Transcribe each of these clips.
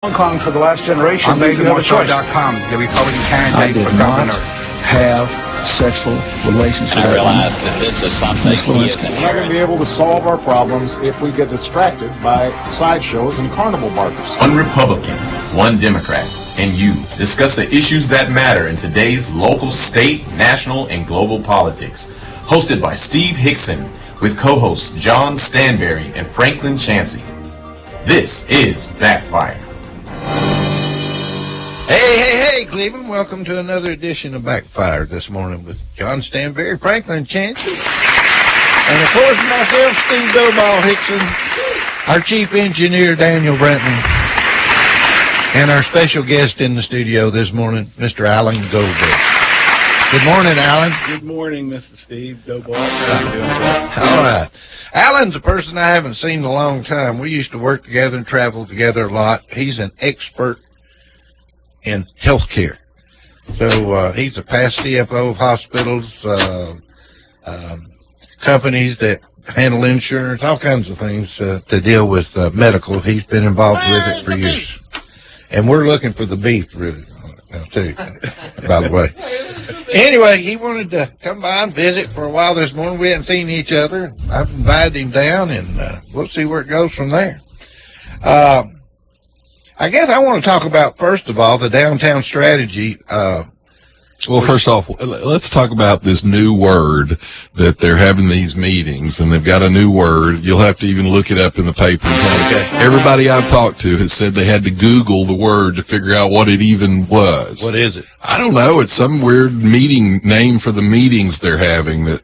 Hong Kong for the last generation. On RadioWatchDog.com, the Republican candidate for governor. Have sexual relations with I realize that this is something he is We're not going to be able to solve our problems if we get distracted by sideshows and carnival barkers. One Republican, one Democrat, and you discuss the issues that matter in today's local, state, national, and global politics. Hosted by Steve Hickson with co-hosts John Stanberry and Franklin Chansey. This is Backfire. Hey, Cleveland. Welcome to another edition of Backfire this morning with John Stanberry, Franklin Chansey, and of course myself, Steve Doughball Hickson, our chief engineer, Daniel Brantley, and our special guest in the studio this morning, Mr. Alan Goldberg. Good morning, Alan. Good morning, Mr. Steve Doughball. How you doing, sir? All right. Alan's a person I haven't seen in a long time. We used to work together and travel together a lot. He's an expert in healthcare. So he's a past CFO of hospitals, companies that handle insurance, all kinds of things to deal with medical. He's been involved with it for years. And we're looking for the beef, really, I'll tell you, by the way. Anyway, he wanted to come by and visit for a while this morning. We hadn't seen each other. I've invited him down, and we'll see where it goes from there. I guess I want to talk about, first of all, the downtown strategy. Well, first off, let's talk about this new word that they're having these meetings, and they've got a new word. You'll have to even look it up in the paper. Okay. Everybody I've talked to has said they had to Google the word to figure out what it even was. What is it? I don't know. It's some weird meeting name for the meetings they're having that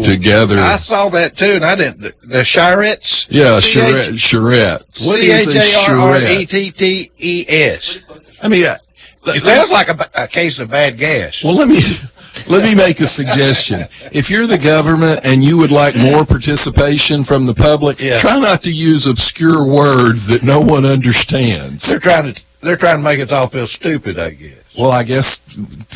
together. I saw that too, and I didn't. The charrettes? Yeah, charrette. What is a charrette? CHARRETTES. I mean, it sounds like a case of bad gas. Well, let me make a suggestion. If you're the government and you would like more participation from the public, try not to use obscure words that no one understands. They're trying to make us all feel stupid, I guess. Well, I guess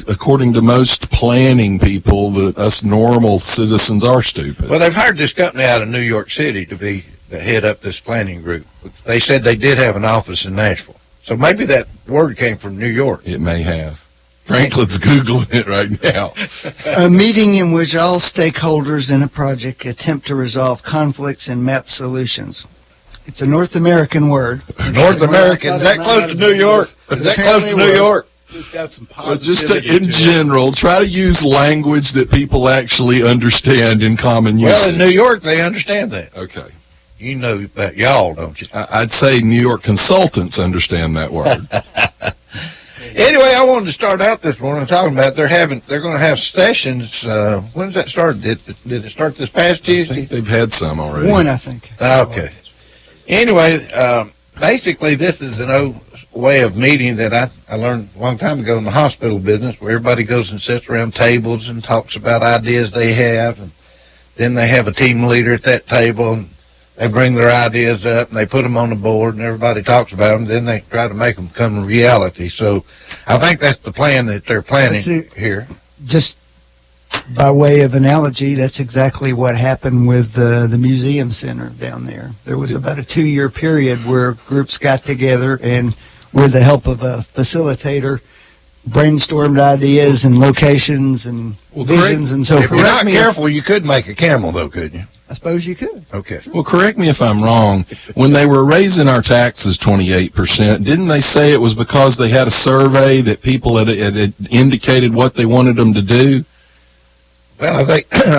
according to most planning people, us normal citizens are stupid. Well, they've hired this company out of New York City to head up this planning group. They said they did have an office in Nashville. So maybe that word came from New York. It may have. Franklin's Googling it right now. A meeting in which all stakeholders in a project attempt to resolve conflicts and map solutions. It's a North American word. North American? Is that close to New York? Is that close to New York? It's got some Well, just in general, try to use language that people actually understand in common usage. Well, in New York, they understand that. Okay. You know about y'all, don't you? I'd say New York consultants understand that word. Anyway, I wanted to start out this morning talking about they're going to have sessions. When does that start? Did it start this past Tuesday? I think they've had some already. One, I think. Okay. Anyway, basically, this is an old way of meeting that I learned a long time ago in the hospital business, where everybody goes and sits around tables and talks about ideas they have, and then they have a team leader at that table, and they bring their ideas up, and they put them on the board, and everybody talks about them. Then they try to make them come reality. So I think that's the plan that they're planning here. Just by way of analogy, that's exactly what happened with the museum center down there. There was about a 2-year period where groups got together and, with the help of a facilitator, brainstormed ideas and locations and visions and so forth. If you're not careful, you could make a camel, though, couldn't you? I suppose you could. Okay. Well, correct me if I'm wrong. When they were raising our taxes 28%, didn't they say it was because they had a survey that people had indicated what they wanted them to do? Well, I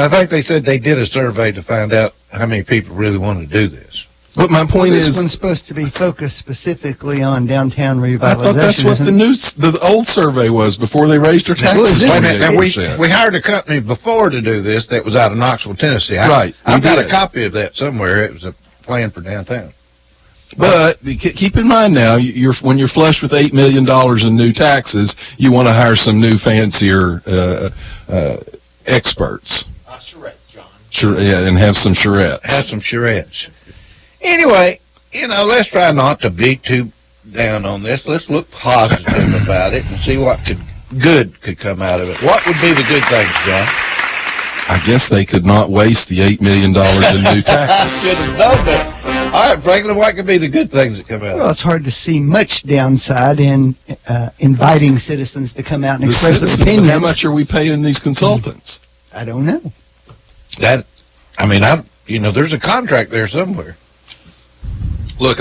think they said they did a survey to find out how many people really want to do this. But my point this one's supposed to be focused specifically on downtown revitalization. I thought that's what the old survey was before they raised their taxes. Now, we hired a company before to do this that was out of Knoxville, Tennessee. I've got a copy of that somewhere. It was a plan for downtown. But keep in mind now, when you're flush with $8 million in new taxes, you want to hire some new fancier experts. charrettes, John. Sure, yeah, and have some charrettes. Have some charrettes. Anyway, let's try not to be too down on this. Let's look positive about it and see what good could come out of it. What would be the good things, John? I guess they could not waste the $8 million in new taxes. Should have known that. right, Franklin, what could be the good things that come out of Well, it? it's hard to see much downside in inviting citizens to come out and The express their citizens, opinions. how much are we paying these consultants? I don't know. That, I mean, there's a contract there somewhere. Look,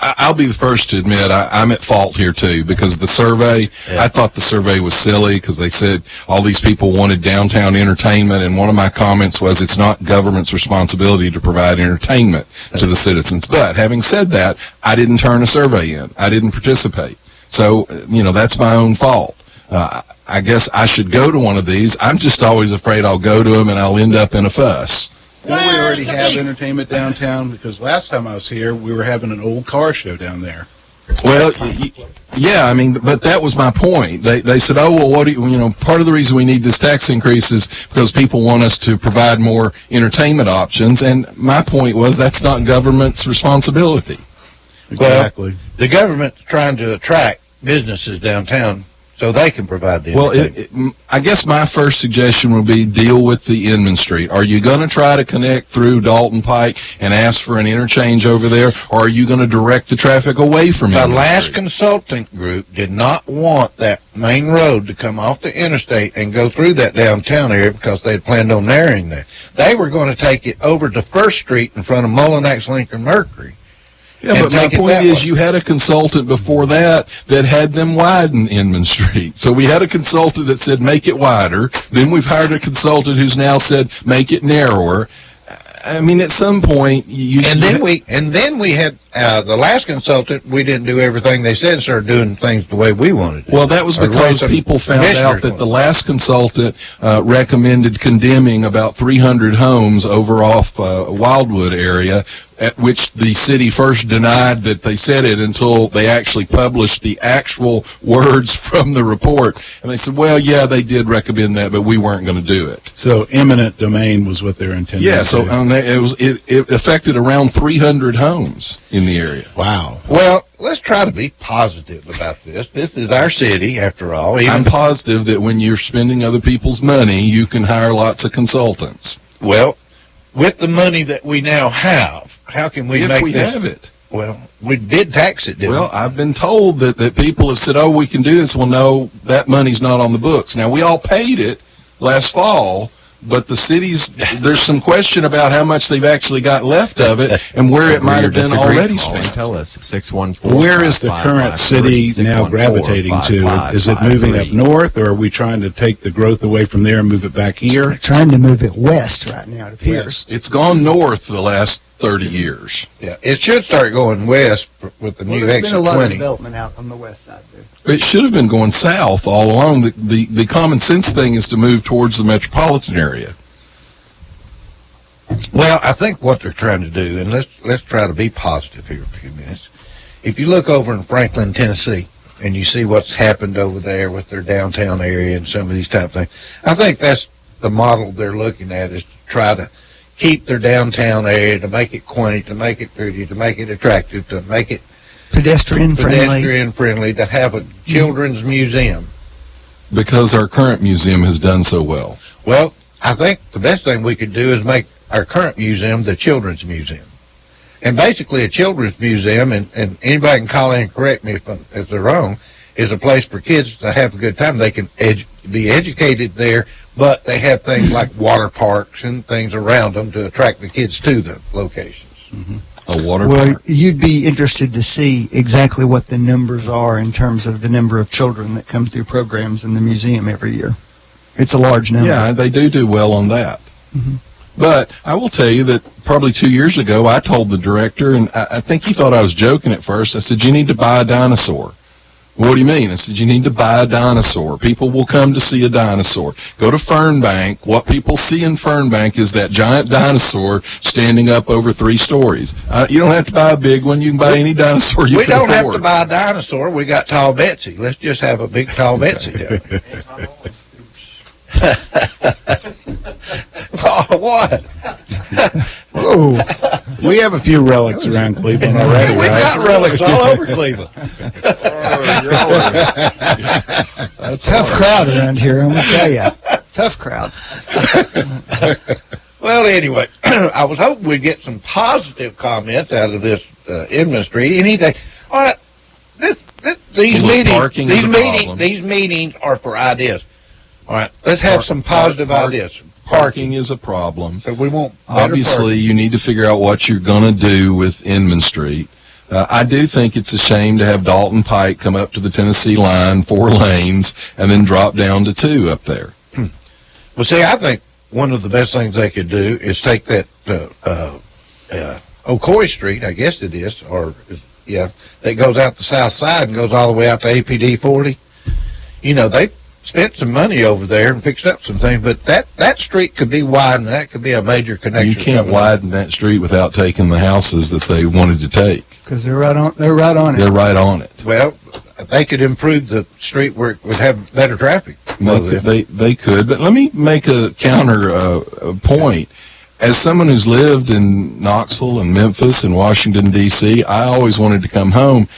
I'll be the first to admit I'm at fault here too, because the survey, I thought the survey was silly because they said all these people wanted downtown entertainment, and one of my comments was it's not government's responsibility to provide entertainment to the citizens. But having said that, I didn't turn a survey in. I didn't participate. So, that's my own fault. I guess I should go to one of these. I'm just always afraid I'll go to them and I'll end up in a fuss. Don't we already have entertainment downtown? Because last time I was here, we were having an old car show down there. Well, yeah, I mean, but that was my point. They said, oh, well, what do you part of the reason we need this tax increase is because people want us to provide more entertainment options. And my point was that's not government's responsibility. Exactly. Well, the government's trying to attract businesses downtown so they can provide the Well, entertainment. I guess my first suggestion would be deal with the Inman Street. Are you going to try to connect through Dalton Pike and ask for an interchange over there, or are you going to direct the traffic away from The Inman last Street? consultant group did not want that main road to come off the interstate and go through that downtown area because they had planned on narrowing that. They were going to take it over to First Street in front of Mullinax Lincoln Mercury. Yeah, and but my take it point that is way. you had a consultant before that had them widen Inman Street. So we had a consultant that said make it wider. Then we've hired a consultant who's now said make it narrower. I mean, at some point, And then we had the last consultant. We didn't do everything they said. Started doing things the way we wanted to. Well, that was Or the way because some people found out commissioners that the last consultant recommended condemning about 300 homes over off Wildwood area, at which the city first denied that they said it until they actually published the actual words from the report. And they said, well, yeah, they did recommend that, but we weren't going to do it. So eminent domain was what they're intending. Yeah, so it affected around 300 homes in the area. Wow. Well, let's try to be positive about this. This is our city, after all. I'm positive that when you're spending other people's money, you can hire lots of consultants. Well, with the money that we now have, how can we If make we this? have it. Well, we did tax it, didn't Well, we? I've been told that people have said, oh, we can do this. Well, no, that money's not on the books. Now, we all paid it last fall, but the cities, there's some question about how much they've actually got left of it and where it might have been already spent. Tell us, 614. Where is the current city now gravitating to? Is it moving up north, or are we trying to take the growth away from there and move it back here? We're trying to move it west right now, it appears. It's gone north the last 30 years. Yeah, it should start going west with the new There's exit been a lot of 20. development out on the west side there. It should have been going south all along. The common sense thing is to move towards the metropolitan area. Well, I think what they're trying to do, and let's try to be positive here for a few minutes. If you look over in Franklin, Tennessee, and you see what's happened over there with their downtown area and some of these type of things, I think that's the model they're looking at, is to try to keep their downtown area, to make it quaint, to make it pretty, to make it attractive, to make it Pedestrian friendly, to have a children's museum. Because our current museum has done so well. Well, I think the best thing we could do is make our current museum the children's museum. And basically a children's museum, and anybody can call in and correct me if they're wrong, is a place for kids to have a good time. They can be educated there, but they have things like water parks and things around them to attract the kids to the locations. Mm-hmm. A water Well, park. you'd be interested to see exactly what the numbers are in terms of the number of children that come through programs in the museum every year. It's a large number. Yeah, they do well on that. Mhm. But I will tell you that probably 2 years ago, I told the director, and I think he thought I was joking at first. I said, you need to buy a dinosaur. What do you mean? I said, you need to buy a dinosaur. People will come to see a dinosaur. Go to Fernbank. What people see in Fernbank is that giant dinosaur standing up over 3 stories. You don't have to buy a big one. You can buy any dinosaur you We can don't have afford. to buy a dinosaur. We got Tall Betsy. Let's just have a big Tall Betsy down there. Oh, what? Whoa. We have a few relics around Cleveland already, We right? got relics all over Cleveland. Tough crowd around here, I'm going to tell you. Tough crowd. Well, anyway, I was hoping we'd get some positive comments out of this Inman Street. Anything? All right, these meetings are for ideas. All right, let's have some positive ideas. Parking is a problem. So we want better Obviously, parking. you need to figure out what you're going to do with Inman Street. I do think it's a shame to have Dalton Pike come up to the Tennessee line, 4 lanes, and then drop down to 2 up there. Well, see, I think one of the best things they could do is take that Ocoee Street, I guess it is, that goes out the south side and goes all the way out to APD 40. You know, they spent some money over there and fixed up some things, but that street could be widened. That could be a major connection. You can't widen that street without taking the houses that they wanted to take. Because they're right on it. They're right on it. Well, they could improve the street where it would have better traffic. They could, but let me make a counter point. As someone who's lived in Knoxville and Memphis and Washington, D.C., I always wanted to come home.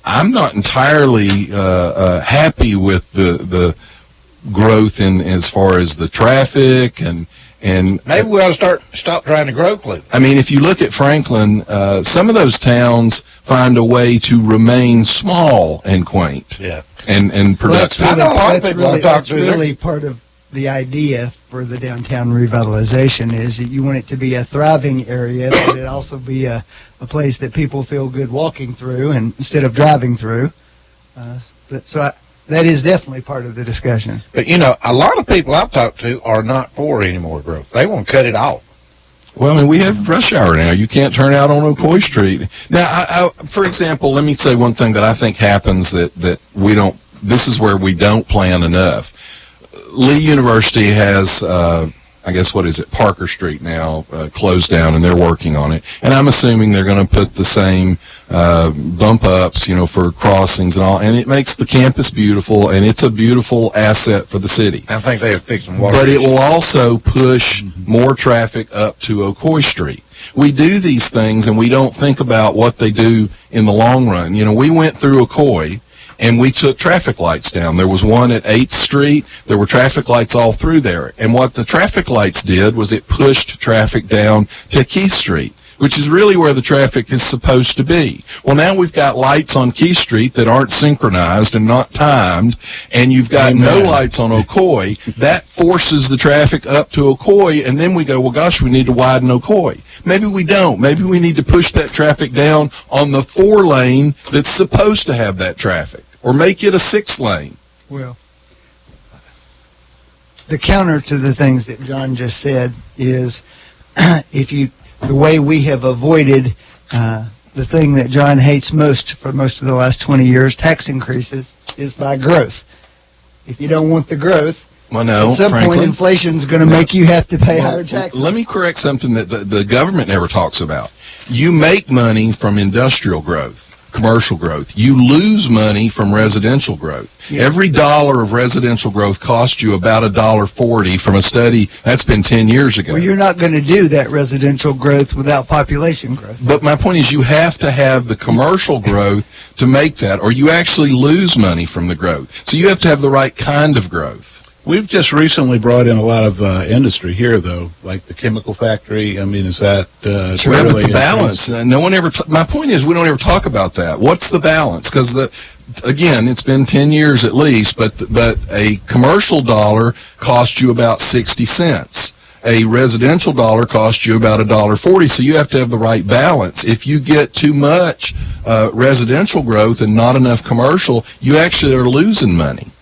I'm not entirely happy with the growth in as far as the traffic and maybe we ought to stop trying to grow Cleveland. I mean, if you look at Franklin, some of those towns find a way to remain small and quaint. Yeah. And productive. I know a lot of people I've talked to. That's really part of the idea for the downtown revitalization is that you want it to be a thriving area, but it also be a place that people feel good walking through and instead of driving through. That is definitely part of the discussion. But, you know, a lot of people I've talked to are not for any more growth. They want to cut it off. Well, I mean, we have rush hour now. You can't turn out on Ocoee Street. Now, for example, let me say one thing that I think happens that we don't, this is where we don't plan enough. Lee University has, I guess, what is it, Parker Street now closed down, and they're working on it. And I'm assuming they're going to put the same bump ups, for crossings and all. And it makes the campus beautiful, and it's a beautiful asset for the city. I think they have fixed some water. But it will also push more traffic up to Ocoee Street. We do these things, and we don't think about what they do in the long run. We went through Ocoee, and we took traffic lights down. There was one at 8th Street. There were traffic lights all through there. And what the traffic lights did was it pushed traffic down to Keith Street, which is really where the traffic is supposed to be. Well, now we've got lights on Keith Street that aren't synchronized and not timed, and you've got no lights on Ocoee. That forces the traffic up to Ocoee, and then we go, well, gosh, we need to widen Ocoee. Maybe we don't. Maybe we need to push that traffic down on the 4 lane that's supposed to have that traffic, or make it a 6 lane. Well, the counter to the things that John just said is the way we have avoided the thing that John hates most for most of the last 20 years, tax increases, is by growth. If you don't want the growth, at some point inflation's going to make you have to pay higher taxes. Let me correct something that the government never talks about. You make money from industrial growth, commercial growth. You lose money from residential growth. Yeah. Every dollar of residential growth costs you about $1.40 from a study that's been 10 years ago. Well, you're not going to do that residential growth without population growth. But my point is you have to have the commercial growth to make that, or you actually lose money from the growth. So you have to have the right kind of growth. We've just recently brought in a lot of industry here, though, like the chemical factory. I mean, is that sure, really but the balance? No one ever. My point is, we don't ever talk about that. What's the balance? Because again, it's been 10 years at least, but a commercial dollar costs you about 60 cents. A residential dollar costs you about $1.40. So you have to have the right balance. If you get too much residential growth and not enough commercial, you actually are losing money.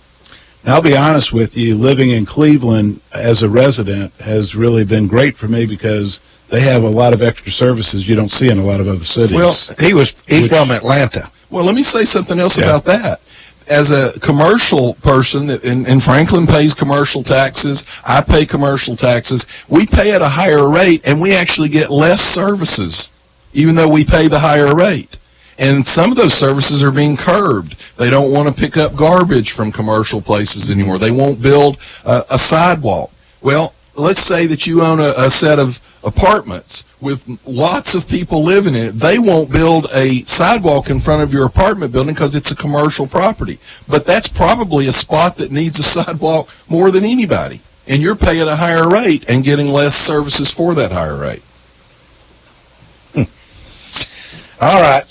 I'll be honest with you, living in Cleveland as a resident has really been great for me because they have a lot of extra services you don't see in a lot of other cities. Well, he's from Atlanta. Well, let me say something else about that. As a commercial person, and Franklin pays commercial taxes, I pay commercial taxes, we pay at a higher rate, and we actually get less services, even though we pay the higher rate. And some of those services are being curbed. They don't want to pick up garbage from commercial places anymore. They won't build a sidewalk. Well, let's say that you own a set of apartments with lots of people living in it. They won't build a sidewalk in front of your apartment building because it's a commercial property. But that's probably a spot that needs a sidewalk more than anybody. and you're paying a higher rate and getting less services for that higher rate. All right.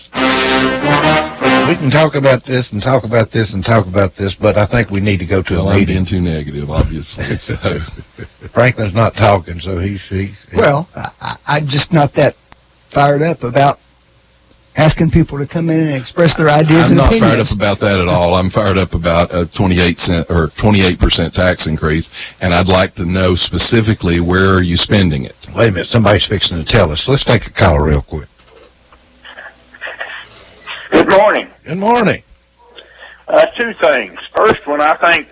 We can talk about this and talk about this and talk about this, but I think we need to go to Well, a I'm meeting. being too negative, obviously. So Franklin's not talking, so he's Well, I'm just not that fired up about asking people to come in and express their ideas I'm and not opinions. fired up about that at all. I'm fired up about a 28% tax increase, and I'd like to know specifically where are you spending it. Wait a minute, somebody's fixing to tell us. Let's take a call real quick. Good morning. Good morning. Two things. First one, I think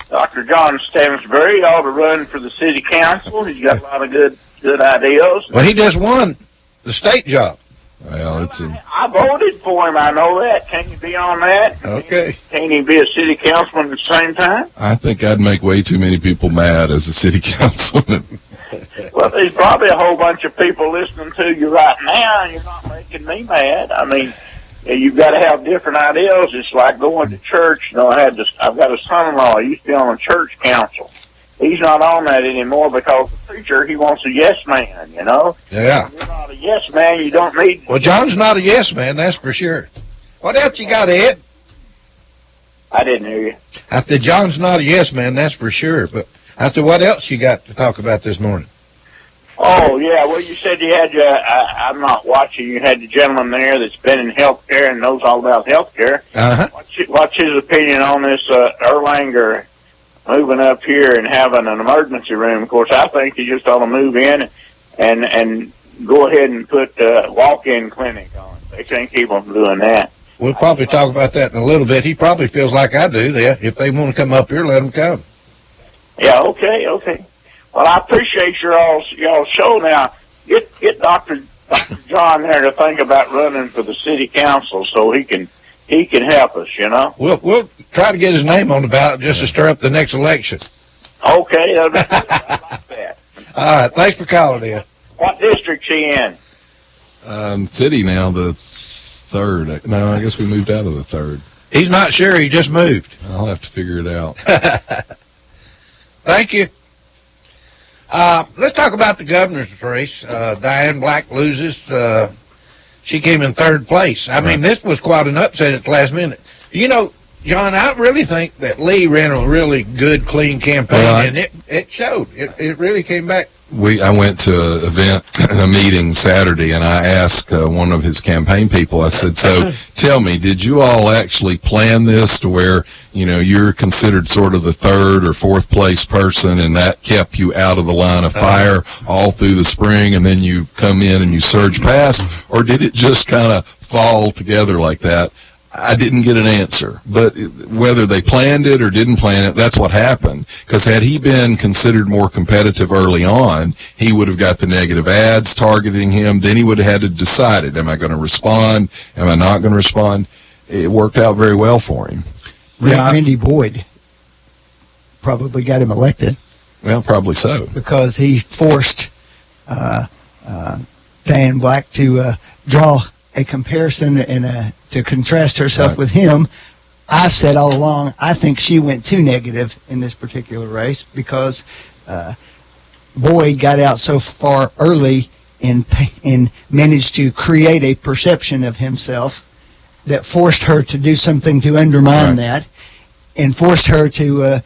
Dr. John Stansbury ought to run for the city council. He's got a lot of good ideas. Well, he just won the state job. Well, it's I voted for him. I know that. Can you be on that? Okay. Can he be a city councilman at the same time? I think I'd make way too many people mad as a city councilman. Well, there's probably a whole bunch of people listening to you right now, and you're not making me mad. I mean, you've got to have different ideas. It's like going to church. You know, I've got a son-in-law. He used to be on a church council. He's not on that anymore because the preacher, he wants a yes man, you know? Yeah. If you're not a yes man, you don't need... Well, John's not a yes man, that's for sure. What else you got, Ed? I didn't hear you. I said, John's not a yes man, that's for sure. But I said, what else you got to talk about this morning? Oh, yeah. Well, you said you had I'm not watching. You had the gentleman there that's been in healthcare and knows all about healthcare. Uh-huh. What's his opinion on this Erlanger moving up here and having an emergency room? Of course, I think you just ought to move in and go ahead and put walk-in clinic on. They can't keep on doing that. We'll probably talk about that in a little bit. He probably feels like I do. If they want to come up here, let them come. Yeah, okay. Well, I appreciate y'all show. Now, get Dr. John there to think about running for the city council so he can help us, you know? We'll try to get his name on the ballot just to stir up the next election. Okay, I like that. All right, thanks for calling, Ed. What district's he in? City now, the third. No, I guess we moved out of the third. He's not sure. He just moved. I'll have to figure it out. Thank you. Let's talk about the governor's race. Diane Black loses. She came in third place. I mean, this was quite an upset at the last minute. You know, John, I really think that Lee ran a really good, clean campaign, and it showed. It really came back. I went to an event, a meeting Saturday, and I asked one of his campaign people, I said, so tell me, did you all actually plan this to where, you know, you're considered sort of the third or fourth place person and that kept you out of the line of fire all through the spring and then you come in and you surge past, or did it just kind of fall together like that? I didn't get an answer, but whether they planned it or didn't plan it, that's what happened. Because had he been considered more competitive early on, he would have got the negative ads targeting him. Then he would have had to decide it. Am I going to respond? Am I not going to respond? It worked out very well for him. Randy Boyd probably got him elected. Well, probably so. Because he forced Diane Black to draw a comparison and to contrast herself with him. I said all along, I think she went too negative in this particular race because Boyd got out so far early and managed to create a perception of himself that forced her to do something to undermine that, and forced her to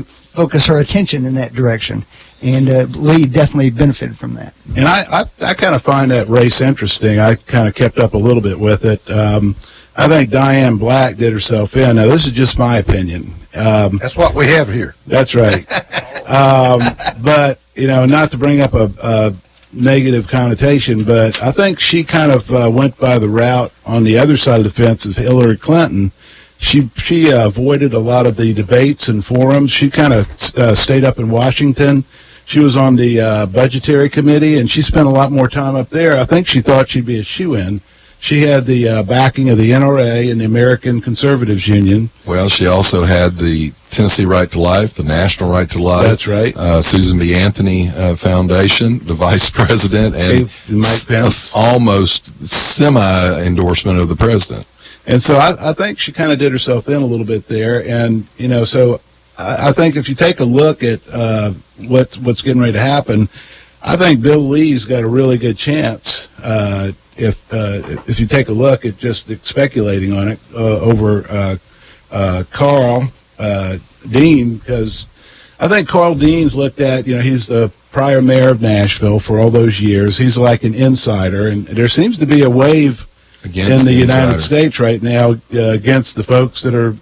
focus her attention in that direction. And Lee definitely benefited from that. And I kind of find that race interesting. I kind of kept up a little bit with it. I think Diane Black did herself in. Now, this is just my opinion. That's what we have here. That's right. But, you know, not to bring up a negative connotation, but I think she kind of went by the route on the other side of the fence of Hillary Clinton. She avoided a lot of the debates and forums. She kind of stayed up in Washington. She was on the budgetary committee, and she spent a lot more time up there. I think she thought she'd be a shoo-in. She had the backing of the NRA and the American Conservatives Union. Well, she also had the Tennessee Right to Life, the National Right to Life. That's right. Susan B. Anthony Foundation, the vice president, and Mike Pence. Almost semi-endorsement of the president. And so I think she kind of did herself in a little bit there. And, you know, so I think if you take a look at what's getting ready to happen, I think Bill Lee's got a really good chance. If you take a look at just speculating on it over Carl Dean, because I think Carl Dean's looked at, he's the prior mayor of Nashville for all those years. He's like an insider, and there seems to be a wave in the United States right now against the folks that are,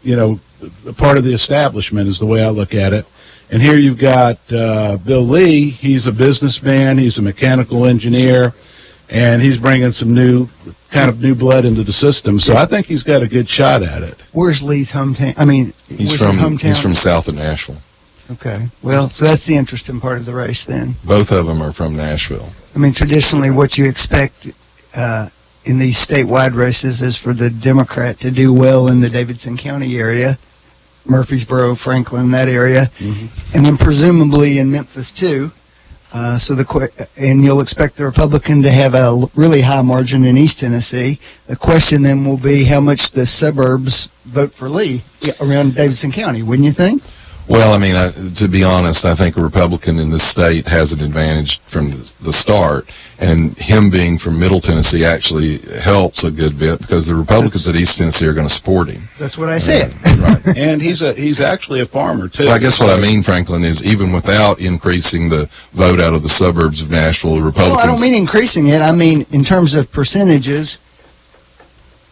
part of the establishment is the way I look at it. And here you've got Bill Lee. He's a businessman. He's a mechanical engineer, and he's bringing some new blood into the system. So I think he's got a good shot at it. Where's Lee's hometown? I mean, he's from south of Nashville. Okay. Well, so that's the interesting part of the race then. Both of them are from Nashville. I mean, traditionally what you expect in these statewide races is for the Democrat to do well in the Davidson County area, Murfreesboro, Franklin, that area, and then presumably in Memphis too. And you'll expect the Republican to have a really high margin in East Tennessee. The question then will be how much the suburbs vote for Lee around Davidson County, wouldn't you think? Well, I mean, to be honest, I think a Republican in this state has an advantage from the start, and him being from Middle Tennessee actually helps a good bit because the Republicans at East Tennessee are going to support him. That's what I said. Right. And he's actually a farmer, too. Well, I guess what I mean, Franklin, is even without increasing the vote out of the suburbs of Nashville, the Republicans... No, I don't mean increasing it. I mean, in terms of percentages,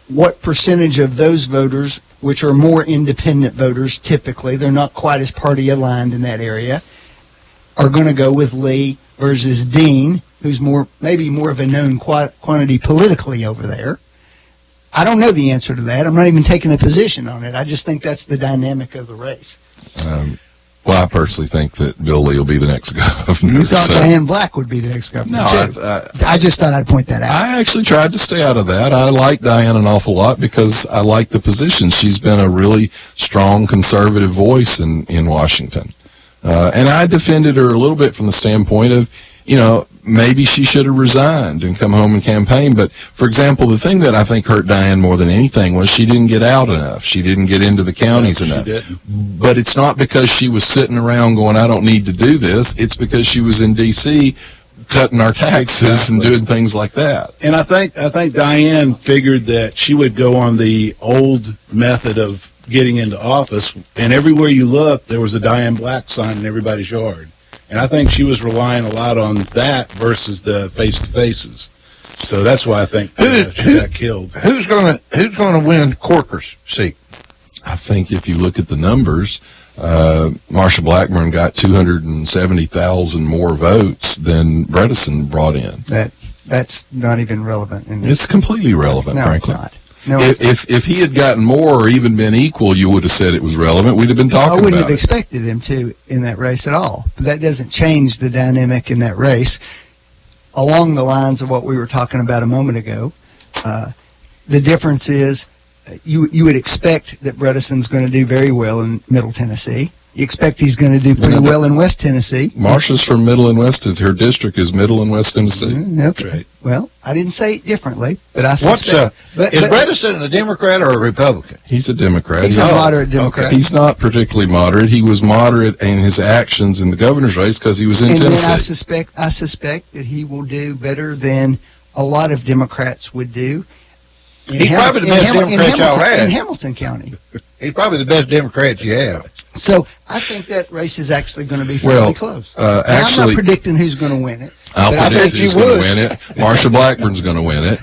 what percentage of those voters, which are more independent voters typically, they're not quite as party aligned in that area, are going to go with Lee versus Dean, who's maybe more of a known quantity politically over there. I don't know the answer to that. I'm not even taking a position on it. I just think that's the dynamic of the race. Well, I personally think that Bill Lee will be the next governor. You thought Diane Black would be the next governor? No, I just thought I'd point that out. I actually tried to stay out of that. I like Diane an awful lot because I like the position. She's been a really strong conservative voice in Washington. And I defended her a little bit from the standpoint of, maybe she should have resigned and come home and campaign. But, for example, the thing that I think hurt Diane more than anything was she didn't get out enough. She didn't get into the counties enough. But it's not because she was sitting around going, I don't need to do this. It's because she was in D.C. cutting our taxes and doing things like that. And I think Diane figured that she would go on the old method of getting into office, and everywhere you look, there was a Diane Black sign in everybody's yard. And I think she was relying a lot on that versus the face-to-faces. So that's why I think she got killed. Who's going to win Corker's seat? I think if you look at the numbers, Marsha Blackburn got 270,000 more votes than Bredesen brought in. That's not even relevant. It's completely relevant, frankly. It's not. No, if he had gotten more or even been equal, you would have said it was relevant. We'd have been talking about it. I wouldn't have expected him to in that race at all. But that doesn't change the dynamic in that race. Along the lines of what we were talking about a moment ago, the difference is you would expect that Bredesen's going to do very well in Middle Tennessee. You expect he's going to do pretty well in West Tennessee. Marsha's from Middle and West. Her district is Middle and West Tennessee. Okay. Right. Well, I didn't say it differently, but I suspect. Is Bredesen a Democrat or a Republican? He's a Democrat. He's a moderate Democrat. Okay. He's not particularly moderate. He was moderate in his actions in the governor's race because he was in Tennessee. And then I suspect that he will do better than a lot of Democrats would do. He's probably the best Democrat y'all have. In Hamilton County. He's probably the best Democrat you have. So I think that race is actually going to be fairly close. Actually, I'm not predicting who's going to win it. I'll predict who's going to win it. Marsha Blackburn's going to win it.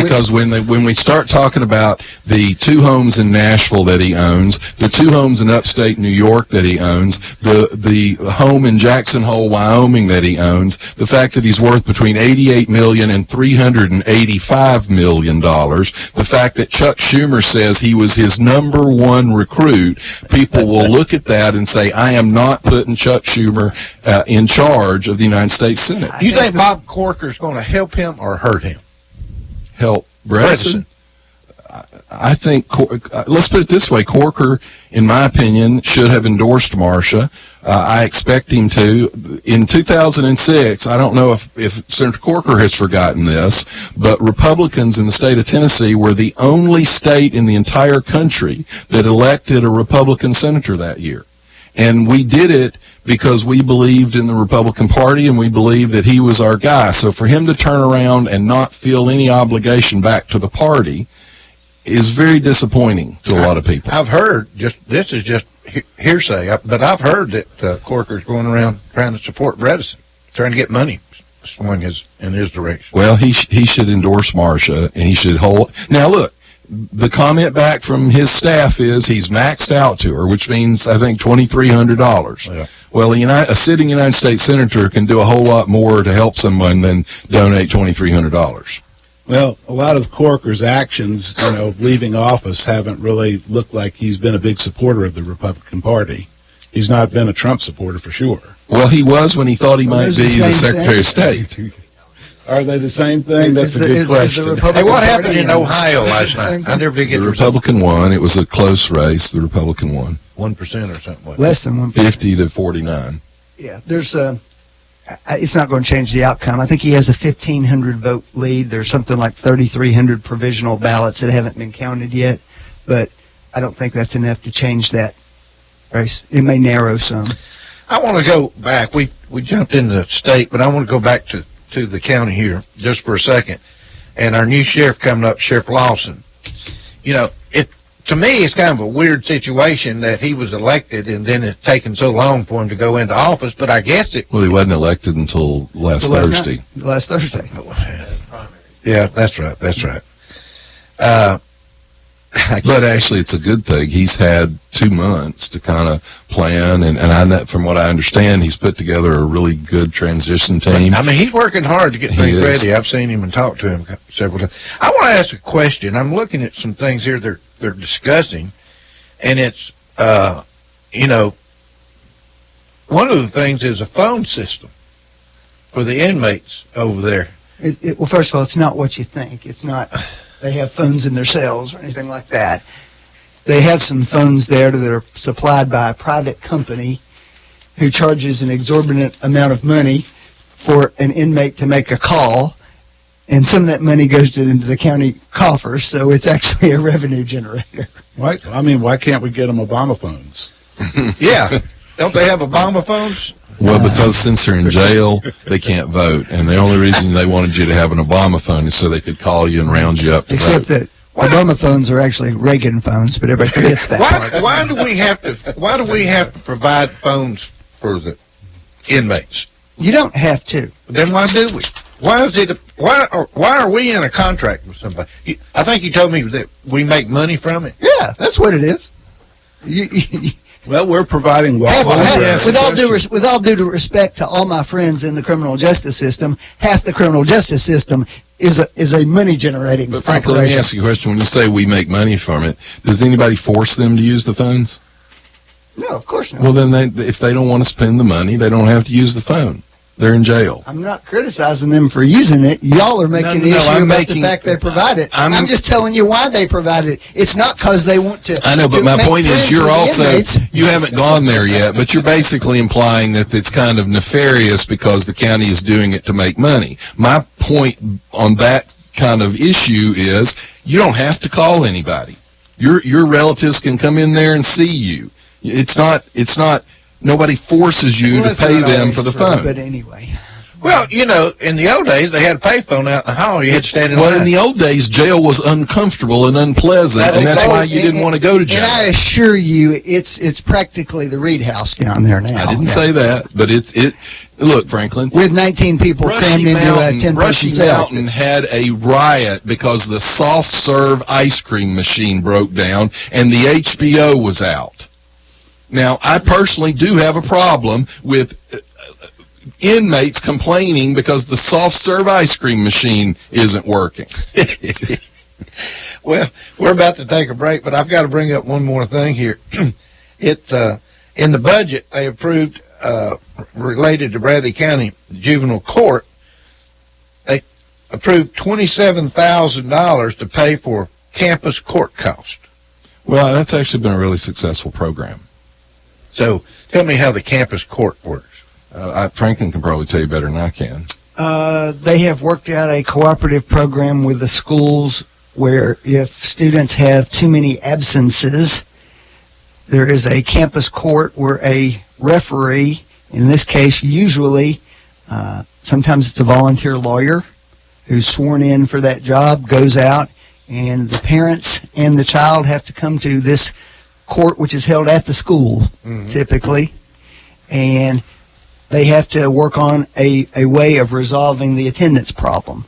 Because when we start talking about the 2 homes in Nashville that he owns, the 2 homes in upstate New York that he owns, the home in Jackson Hole, Wyoming that he owns, the fact that he's worth between $88 million and $385 million, the fact that Chuck Schumer says he was his #1 recruit, people will look at that and say, I am not putting Chuck Schumer in charge of the United States Senate. Do you think Bob Corker's going to help him or hurt him? Help Bredesen? I think, let's put it this way, Corker, in my opinion, should have endorsed Marsha. I expect him to. In 2006, I don't know if Senator Corker has forgotten this, but Republicans in the state of Tennessee were the only state in the entire country that elected a Republican senator that year. And we did it because we believed in the Republican Party and we believed that he was our guy. So for him to turn around and not feel any obligation back to the party is very disappointing to a lot of people. I've heard, this is just hearsay, but I've heard that Corker's going around trying to support Bredesen, trying to get money swing in his direction. Well, he should endorse Marcia, and he should hold. Now, look, the comment back from his staff is he's maxed out to her, which means, I think, $2,300. Yeah. Well, a sitting United States senator can do a whole lot more to help someone than donate $2,300. Well, a lot of Corker's actions, leaving office haven't really looked like he's been a big supporter of the Republican Party. He's not been a Trump supporter for sure. Well, he was when he thought he might be the Secretary of State. Are they the same thing? That's a good question. Hey, what happened in Ohio last night? I never did get the Republican won. It was a close race. The Republican won. 1% or something. Less than 1%. 50 to 49. Yeah, there's it's not going to change the outcome. I think he has a 1,500 vote lead. There's something like 3,300 provisional ballots that haven't been counted yet, but I don't think that's enough to change that race. It may narrow some. I want to go back. We jumped in the state, but I want to go back to the county here just for a second. And our new sheriff coming up, Sheriff Lawson. To me, it's kind of a weird situation that he was elected and then it's taken so long for him to go into office, but I guess it... Well, he wasn't elected until last Thursday. Last Thursday. Yeah, that's right. But actually, it's a good thing. He's had 2 months to kind of plan, and I know, from what I understand, he's put together a really good transition team. I mean, he's working hard to get things ready. I've seen him and talked to him several times. I want to ask a question. I'm looking at some things here they're discussing, and it's, one of the things is a phone system for the inmates over there. Well, first of all, it's not what you think. It's not they have phones in their cells or anything like that. They have some phones there that are supplied by a private company who charges an exorbitant amount of money for an inmate to make a call, and some of that money goes into the county coffers, so it's actually a revenue generator. Why can't we get them Obama phones? Yeah. Don't they have Obama phones? Well, because since they're in jail, they can't vote. And the only reason they wanted you to have an Obama phone is so they could call you and round you up to Except vote. that Obama phones are actually Reagan phones, but everybody forgets that part. Why do we have to provide phones for the inmates? You don't have to. Then why do we? Why are we in a contract with somebody? I think you told me that we make money from it. Yeah, that's what it is. Well, we're providing with all due respect to all my friends in the criminal justice system, half the criminal justice system is a money generating. But frankly, let me ask you a question. When you say we make money from it, does anybody force them to use the phones? No, of course not. Well, then if they don't want to spend the money, they don't have to use the phone. They're in jail. I'm not criticizing them for using it. Y'all are making the issue about the fact they provide it. I'm just telling you why they provide it. It's not because they want to. I know, but my point is you haven't gone there yet, but you're basically implying that it's kind of nefarious because the county is doing it to make money. My point on that kind of issue is you don't have to call anybody. Your relatives can come in there and see you. It's not nobody forces you to pay them for the phone. But anyway. Well, in the old days, they had a payphone out in the hall. You had to stand in line. Well, in the old days, jail was uncomfortable and unpleasant, and that's why you didn't want to go to jail. And I assure you, it's practically the Reed House down there now. I didn't say that, but look, Franklin. With 19 people crammed into a 10-person cell. Mountain had a riot because the soft serve ice cream machine broke down and the HBO was out. Now, I personally do have a problem with inmates complaining because the soft-serve ice cream machine isn't working. Well, we're about to take a break, but I've got to bring up one more thing here. It's in the budget they approved related to Bradley County Juvenile Court. They approved $27,000 to pay for campus court costs. Well, that's actually been a really successful program. So tell me how the campus court works. Franklin can probably tell you better than I can. They have worked out a cooperative program with the schools where if students have too many absences, there is a campus court where a referee, in this case usually, sometimes it's a volunteer lawyer who's sworn in for that job, goes out, and the parents and the child have to come to this court, which is held at the school, typically, and they have to work on a way of resolving the attendance problem.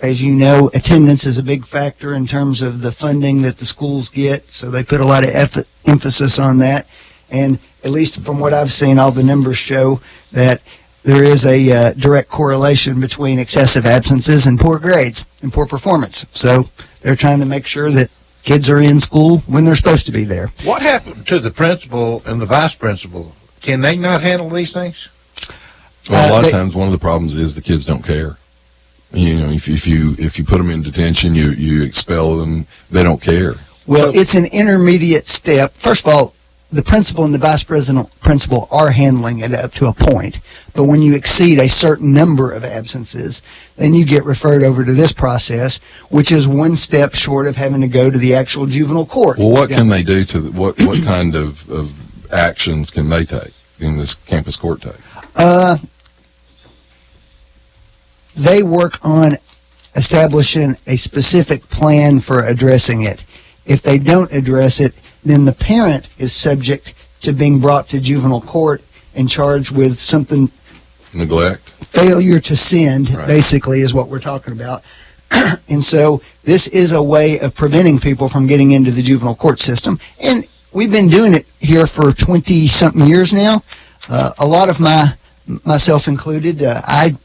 As you know, attendance is a big factor in terms of the funding that the schools get, so they put a lot of emphasis on that. And at least from what I've seen, all the numbers show that there is a direct correlation between excessive absences and poor grades and poor performance. So they're trying to make sure that kids are in school when they're supposed to be there. What happened to the principal and the vice principal? Can they not handle these things? Well, a lot of times one of the problems is the kids don't care. You know, if you put them in detention, you expel them, they don't care. Well, it's an intermediate step. First of all, the principal and the vice principal are handling it up to a point. But when you exceed a certain number of absences, then you get referred over to this process, which is one step short of having to go to the actual juvenile court. Well, what can they do to what kind of actions can they take in this campus court take? They work on establishing a specific plan for addressing it. If they don't address it, then the parent is subject to being brought to juvenile court and charged with something. Neglect. Failure to send, right, basically, is what we're talking about. And so this is a way of preventing people from getting into the juvenile court system. And we've been doing it here for 20-something years now. A lot of myself included, I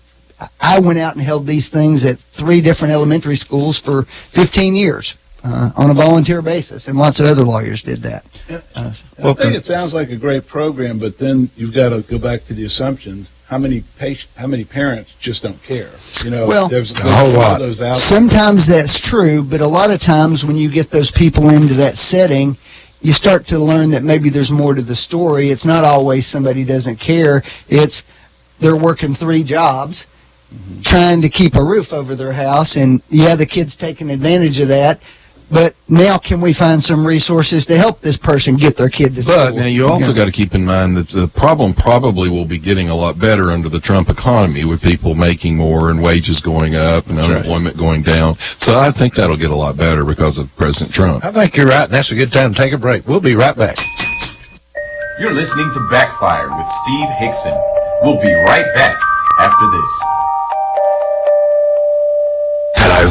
went out and held these things at 3 different elementary schools for 15 years on a volunteer basis, and lots of other lawyers did that. I think it sounds like a great program, but then you've got to go back to the assumptions. How many parents just don't care? You know, well, there's a whole lot. Those out sometimes that's true, but a lot of times when you get those people into that setting, you start to learn that maybe there's more to the story. It's not always somebody doesn't care. It's they're working 3 jobs, trying to keep a roof over their house, and the kid's taking advantage of that. But now can we find some resources to help this person get their kid to school? But now you also got to keep in mind that the problem probably will be getting a lot better under the Trump economy, with people making more and wages going up and unemployment going down. So I think that'll get a lot better because of President Trump. I think you're right, and that's a good time to take a break. We'll be right back. You're listening to Backfire with Steve Hickson. We'll be right back after this. Hello,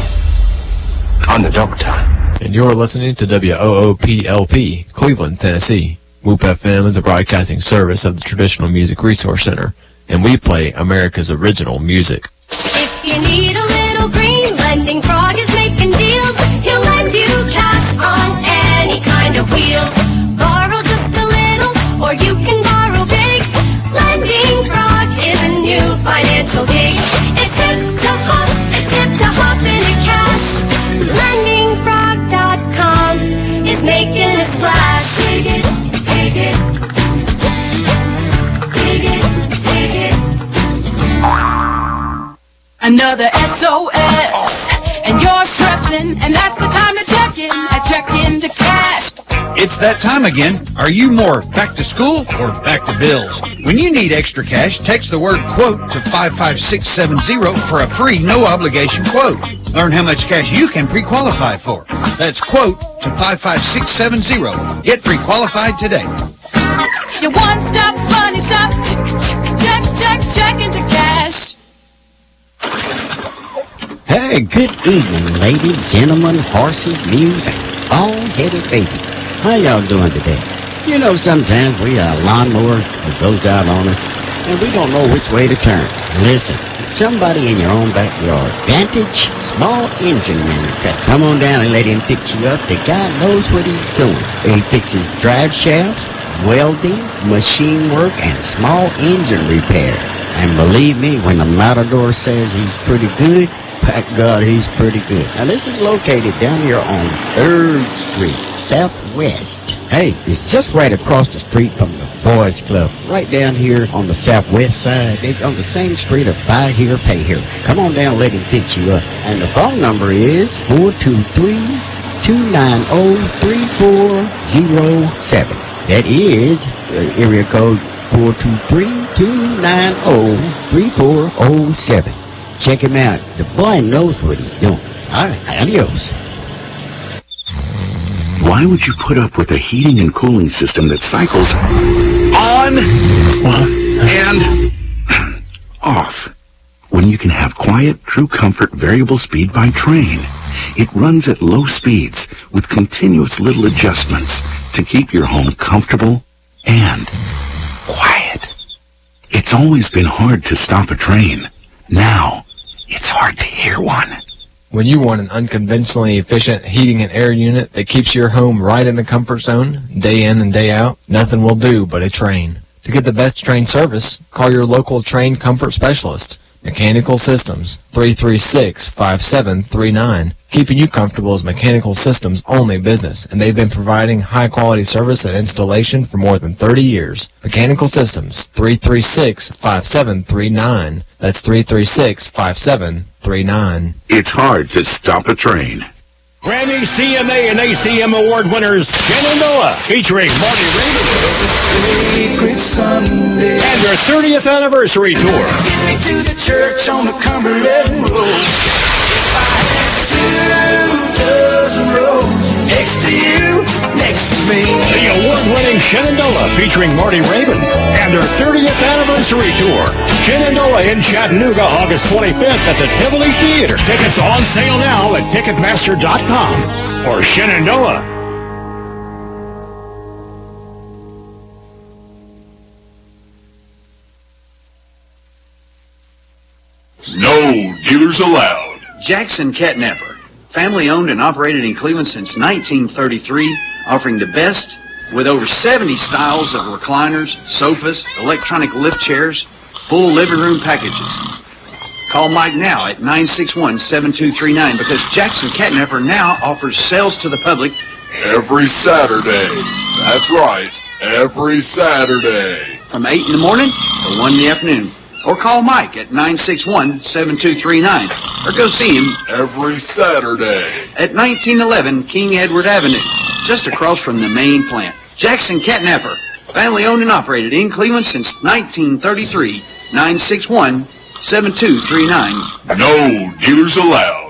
I'm the doctor. And you're listening to WOOPLP, Cleveland, Tennessee. WOOP FM is a broadcasting service of the Traditional Music Resource Center, and we play America's original music. If you need a little green, Lending Frog is making deals. He'll lend you cash on any kind of wheels. Borrow just a little, or you can borrow big. Lending Frog is a new financial gig. It's hip to hop into cash. LendingFrog.com is making a splash. Dig it, dig it. Dig it, dig it. Another SOS, and you're stressing, and that's the time to check in. I check into cash. It's that time again. Are you more back to school or back to bills? When you need extra cash, text the word quote to 55670 for a free, no-obligation quote. Learn how much cash you can pre-qualify for. That's quote to 55670. Get pre-qualified today. Your one-stop money shop. Check into cash. Hey, good evening, ladies, gentlemen, horses, mules, and bald-headed babies. How y'all doing today? You know, sometimes we got a lawnmower that goes out on us, and we don't know which way to turn. Listen, somebody in your own backyard, Vantage Small Engine Manufacturer, come on down and let him fix you up. The guy knows what he's doing. He fixes drive shafts, welding, machine work, and small engine repair. And believe me, when the Matador says he's pretty good, by God, he's pretty good. Now, this is located down here on 3rd Street, Southwest. Hey, it's just right across the street from the Boys Club. Right down here on the southwest side. They're on the same street of Buy Here, Pay Here. Come on down, let him fix you up. And the phone number is 423-290-3407. That is area code 423-290-3407. Check him out. The boy knows what he's doing. All right, adios. Why would you put up with a heating and cooling system that cycles on and off when you can have quiet, true comfort, variable speed by Train? It runs at low speeds with continuous little adjustments to keep your home comfortable and quiet. It's always been hard to stop a train. Now, it's hard to hear one. When you want an unconventionally efficient heating and air unit that keeps your home right in the comfort zone, day in and day out, nothing will do but a Train. To get the best Train service, call your local Train comfort specialist. Mechanical Systems, 336-5739. Keeping you comfortable is Mechanical Systems' only business, and they've been providing high-quality service and installation for more than 30 years. Mechanical Systems, 336-5739. That's 336-5739. It's hard to stop a train. Grammy, CMA, and ACM award winners Shenandoah, featuring Marty Raymond, and their 30th anniversary tour. Get me to the church on the Cumberland Road. If I had 2 dozen rows next to you, next to me. The award-winning Shenandoah, featuring Marty Raymond, and their 30th anniversary tour. Shenandoah in Chattanooga, August 25th at the Tivoli Theater. Tickets on sale now at Ticketmaster.com or Shenandoah. No dealers allowed. Jackson Catnapper, family owned and operated in Cleveland since 1933, offering the best with over 70 styles of recliners, sofas, electronic lift chairs, full living room packages. Call Mike now at 961-7239 because Jackson Catnapper now offers sales to the public every Saturday. That's right, every Saturday. From 8 in the morning to 1 in the afternoon. Or call Mike at 961-7239 or go see him every Saturday at 1911 King Edward Avenue, just across from the main plant. Jackson Catnapper, family owned and operated in Cleveland since 1933. 961-7239. No dealers allowed.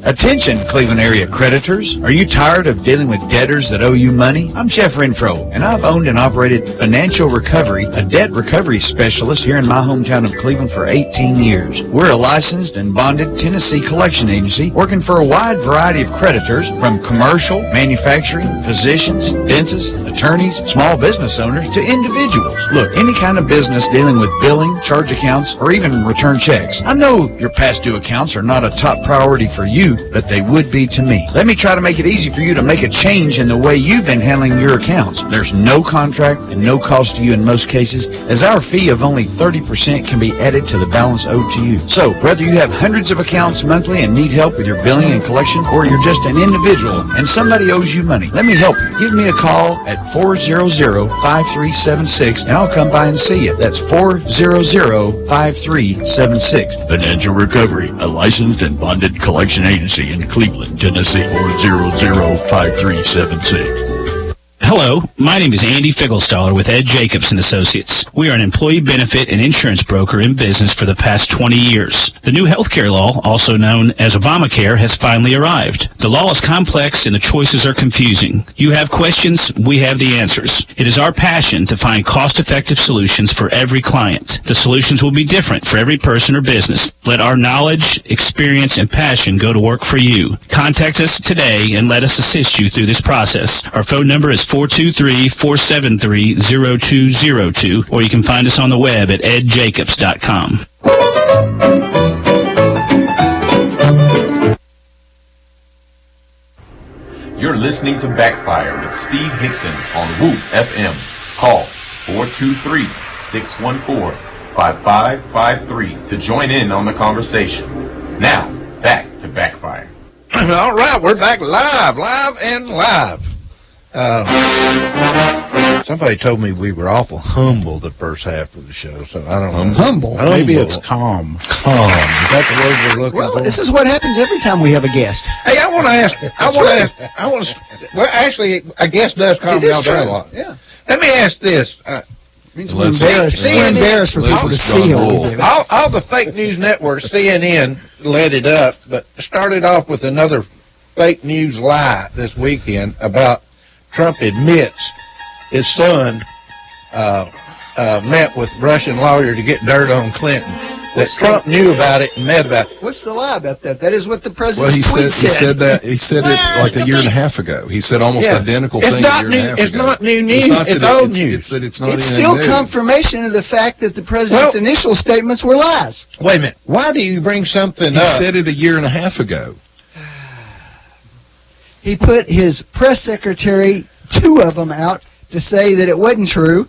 Attention, Cleveland area creditors. Are you tired of dealing with debtors that owe you money? I'm Jeff Renfro, and I've owned and operated Financial Recovery, a debt recovery specialist here in my hometown of Cleveland for 18 years. We're a licensed and bonded Tennessee collection agency working for a wide variety of creditors from commercial, manufacturing, physicians, dentists, attorneys, small business owners to individuals. Look, any kind of business dealing with billing, charge accounts, or even return checks. I know your past due accounts are not a top priority for you, but they would be to me. Let me try to make it easy for you to make a change in the way you've been handling your accounts. There's no contract and no cost to you in most cases, as our fee of only 30% can be added to the balance owed to you. So, whether you have hundreds of accounts monthly and need help with your billing and collection, or you're just an individual and somebody owes you money, let me help you. Give me a call at 400-5376 and I'll come by and see you. That's 400-5376. Financial Recovery, a licensed and bonded collection agency in Cleveland, Tennessee, 400-5376. Hello, my name is Andy Figglestaller with Ed Jacobs & Associates. We are an employee benefit and insurance broker in business for the past 20 years. The new healthcare law, also known as Obamacare, has finally arrived. The law is complex and the choices are confusing. You have questions, we have the answers. It is our passion to find cost-effective solutions for every client. The solutions will be different for every person or business. Let our knowledge, experience, and passion go to work for you. Contact us today and let us assist you through this process. Our phone number is 423-473-0202, or you can find us on the web at edjacobs.com. You're listening to Backfire with Steve Hickson on Whoop FM. Call 423-614-5553 to join in on the conversation. Now, back to Backfire. All right, we're back live and live. Somebody told me we were awful humble the first half of the show, so I don't know. Humble? Maybe it's calm. Calm. Is that the word we're looking Well, for? this is what happens every time we have a guest. Hey, well, actually, I guess does calm y'all down a lot. Yeah. Let me ask this. Means we're embarrassed for people to see all the fake news networks, CNN let it up, but started off with another fake news lie this weekend about Trump admits his son met with Russian lawyer to get dirt on Clinton. That Trump knew about it and met about it. What's the lie about that? That is what the Well, president's tweet said. he said it like a year and a half ago. He said almost identical thing a year and a half ago. It's not new news. It's old news. It's that it's not It's anything still new. confirmation of the fact that the president's initial statements were lies. Wait a minute. Why do you bring something He up? said it a year and a half ago. He put his press secretary, 2 of them, out to say that it wasn't true.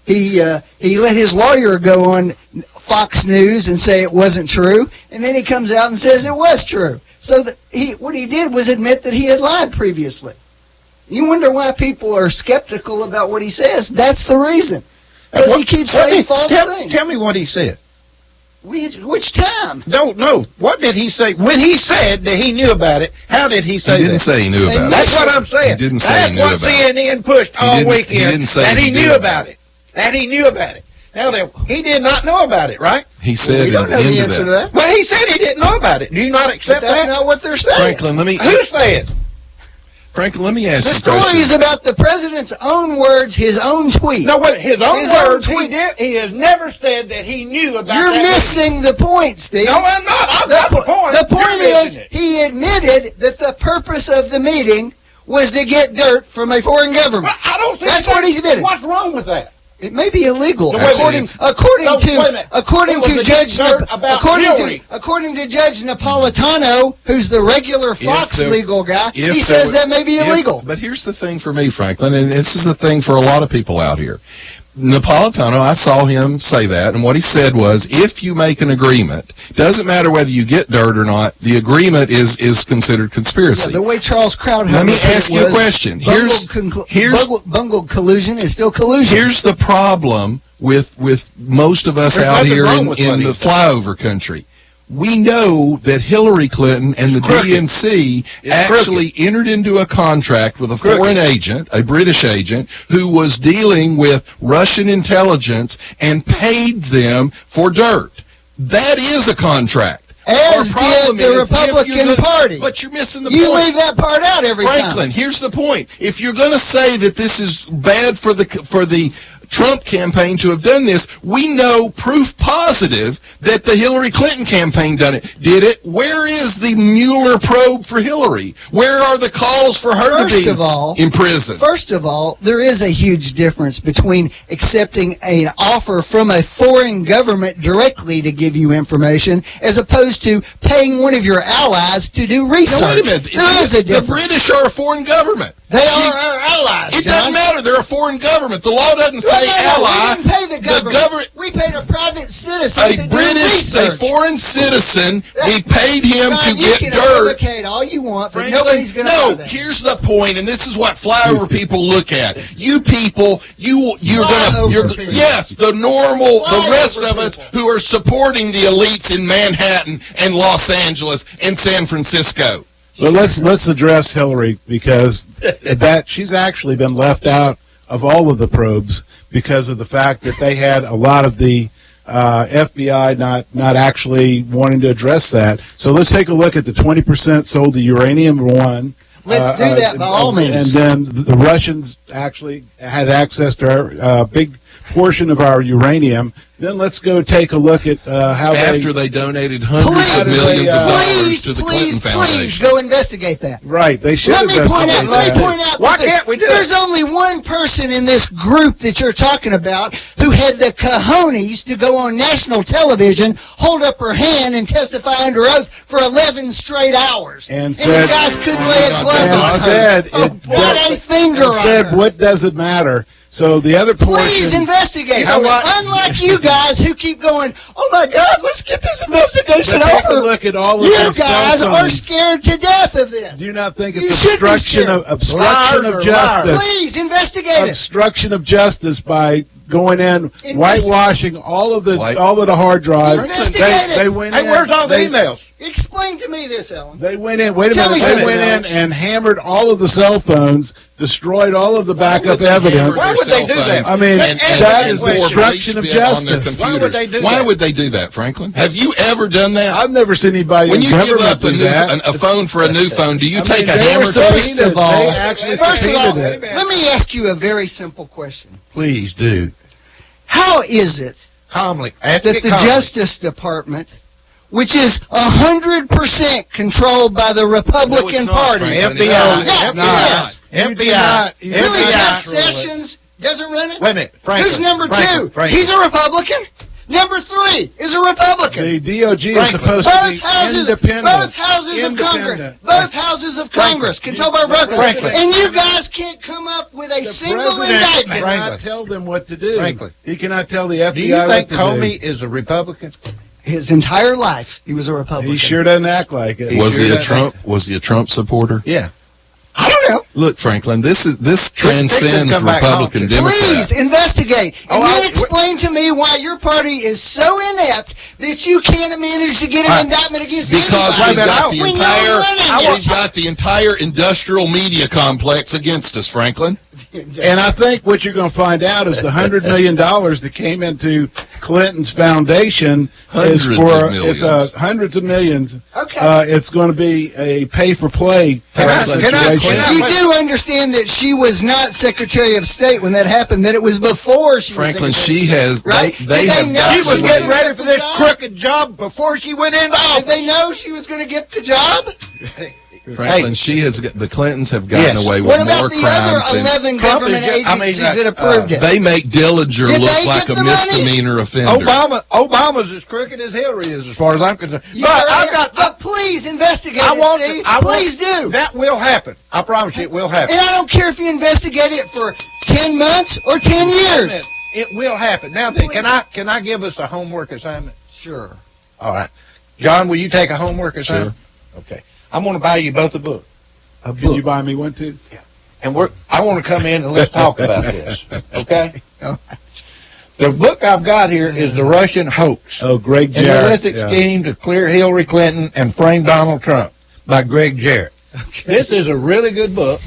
He let his lawyer go on Fox News and say it wasn't true, and then he comes out and says it was true. So what he did was admit that he had lied previously. You wonder why people are skeptical about what he says. That's the reason. Because he keeps saying false things. Tell me what he said. Which time? No. What did he say? When he said that he knew about it, how did he say that? He didn't say he knew about it. That's what I'm saying. He didn't say he knew about it. That's what CNN pushed all weekend. He didn't say that he knew about it. That he knew about it. Now, he did not know about it, right? He said we don't know the answer to that. Well, he said he didn't know about it. Do you not accept But that's that? not what they're saying. Franklin, let me. Who said? Franklin, let me ask The you a story question. is about the president's own words, his own tweet. No, what his own His words. own tweet. He has never said that he knew about You're that. missing the point, Steve. No, I'm not. I've got the point. The point You're is, missing it. he admitted that the purpose of the meeting was to get dirt from a foreign government. Well, I don't think That's what he admitted. What's wrong with that? It may be illegal, No, wait, according wait a minute. according It was to a Judge dirt about Hillary. according to Judge Napolitano, who's the regular Fox legal guy. He says that may be illegal. But here's the thing for me, Franklin, and this is the thing for a lot of people out here. Napolitano, I saw him say that, and what he said was, if you make an agreement, doesn't matter whether you get dirt or not, the agreement is considered conspiracy. Yeah, the way Charles Krauthammer Let me put it ask you a was, question. bungled collusion is still collusion. Here's the problem with most of us There's out nothing here wrong in with what he the said. flyover country. We know that Hillary Clinton and the DNC actually entered into a contract with a foreign agent, a British agent, who was dealing with Russian intelligence and paid them for dirt. That is a contract. As did the Republican Party. But you're missing the You point. leave that part out every time. Franklin, here's the point. If you're going to say that this is bad for the Trump campaign to have done this, we know proof positive that the Hillary Clinton campaign did it. Where is the Mueller probe for Hillary? Where are the calls for her to be in prison? First of all, there is a huge difference between accepting an offer from a foreign government directly to give you information as opposed to paying one of your allies to do research. Now, wait a minute. There is a difference. The British are a foreign government. They are our allies. It doesn't matter. They're a foreign government. The law doesn't say ally. We didn't pay the government. We paid a private citizen to do research. A foreign citizen, we paid him to you get can dirt. advocate all you want, but Franklin, nobody's going to no, know that. here's the point, and this is what flyover people look at. You people, you're yes, the normal, the rest of us who are supporting the elites in Manhattan and Los Angeles and San Francisco. But let's address Hillary, because that she's actually been left out of all of the probes because of the fact that they had a lot of the FBI not actually wanting to address that. So let's take a look at the 20% sold to Uranium One. Let's do that by all means. And then the Russians actually had access to our big portion of our uranium. Then let's go take a look at how after they donated hundreds of millions of dollars to the Clinton Foundation. Please go investigate that. Right, they should. Let me point out. Why can't we do it? There's only one person in this group that you're talking about who had the cojones to go on national television, hold up her hand, and testify under oath for 11 straight hours. And said, you guys couldn't lay a glove on her. Said not a thing finger on said, her. what does it matter? So the other portion... Please investigate. You know what? Unlike you guys who keep going, oh my God, let's get this investigation But take a over. look at all of you those guys cell are phones. scared to death of this. Do you not think You it's should be obstruction scared. of justice? Please investigate it. Obstruction of justice by going in, whitewashing all of the hard drives. Investigate They it. went Hey, in. where's all the they- emails? Explain to me this, Ellen. They went in. Wait a Tell minute. me They something, went in Ellen. and hammered all of the cell phones, destroyed all of the backup evidence. Why would they do that? I mean, that is obstruction of justice. Why would they do that? Why would they do that, Franklin? Have you ever done that? I've never seen anybody When in you give government up do that. a phone for a new phone, do you take a they hammer were to it? First of all, They actually first of all, subpoenaed it. let me ask you a very simple question. Please do. How is it Calmly. that the Justice Department, which is 100% controlled by the Republican Party, FBI. Really, Jeff Sessions doesn't run it? Wait a minute. Who's number two? Franklin. He's a Republican. Number three is a Republican. The DOJ is supposed to be independent. Both houses of Congress. Both houses of Congress controlled by Republicans. And you guys can't come up with a single indictment. He cannot tell them what to do. Franklin. He cannot tell the FBI Do you think what to Comey do. is a Republican? His entire life, he was a Republican. He sure doesn't act like it. Was he a Trump supporter? Yeah. I don't know. Look, Franklin, this transcends Republican Democrat. Please investigate. And Oh, then explain to me why your party is so inept that you can't manage to get an indictment against Because anybody. we've got the entire industrial media complex against us, Franklin. And I think what you're going to find out is the $100 million that came into Clinton's foundation Hundreds is for of millions. hundreds of millions. Okay. It's going to be a pay-for-play type situation. You do understand that she was not Secretary of State when that happened, that it was before she Franklin, was she has, right? they Did have know got she was to getting wait. ready for this crooked job before she went into office. Did they know she was going to get the job? Franklin, the Clintons have gotten away with What about more the crimes other 11 government agencies that approved it? They make Dillinger Did look they like get a the money? misdemeanor offender. Obama's as crooked as Hillary is, as far as I'm concerned. But please investigate it, Steve. Please do. That will happen. I promise you, it will happen. And I don't care if you investigate it for 10 months or 10 years. It will happen. Now then, can I give us a homework assignment? Sure. All right. John, will you take a homework assignment? Sure. Okay. I'm going to buy you both a book. Can you buy me one too? Yeah. And I want to come in and let's talk about this. Okay? The book I've got here is The Russian Hoax. Oh, Greg An Jarrett. illicit scheme to clear Hillary Clinton and frame Donald Trump by Greg Jarrett. Okay. This is a really good book,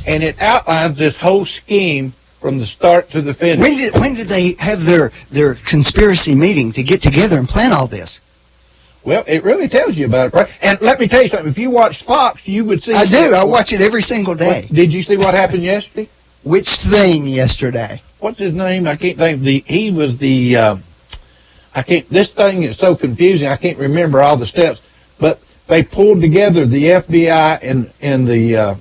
and it outlines this whole scheme from the start to the finish. When did they have their conspiracy meeting to get together and plan all this? Well, it really tells you about it. Right? And let me tell you something. If you watch Fox, you would see... I do. I watch it every single day. Did you see what happened yesterday? Which thing yesterday? What's his name? I can't think. He was the... this thing is so confusing, I can't remember all the steps. But they pulled together the FBI and the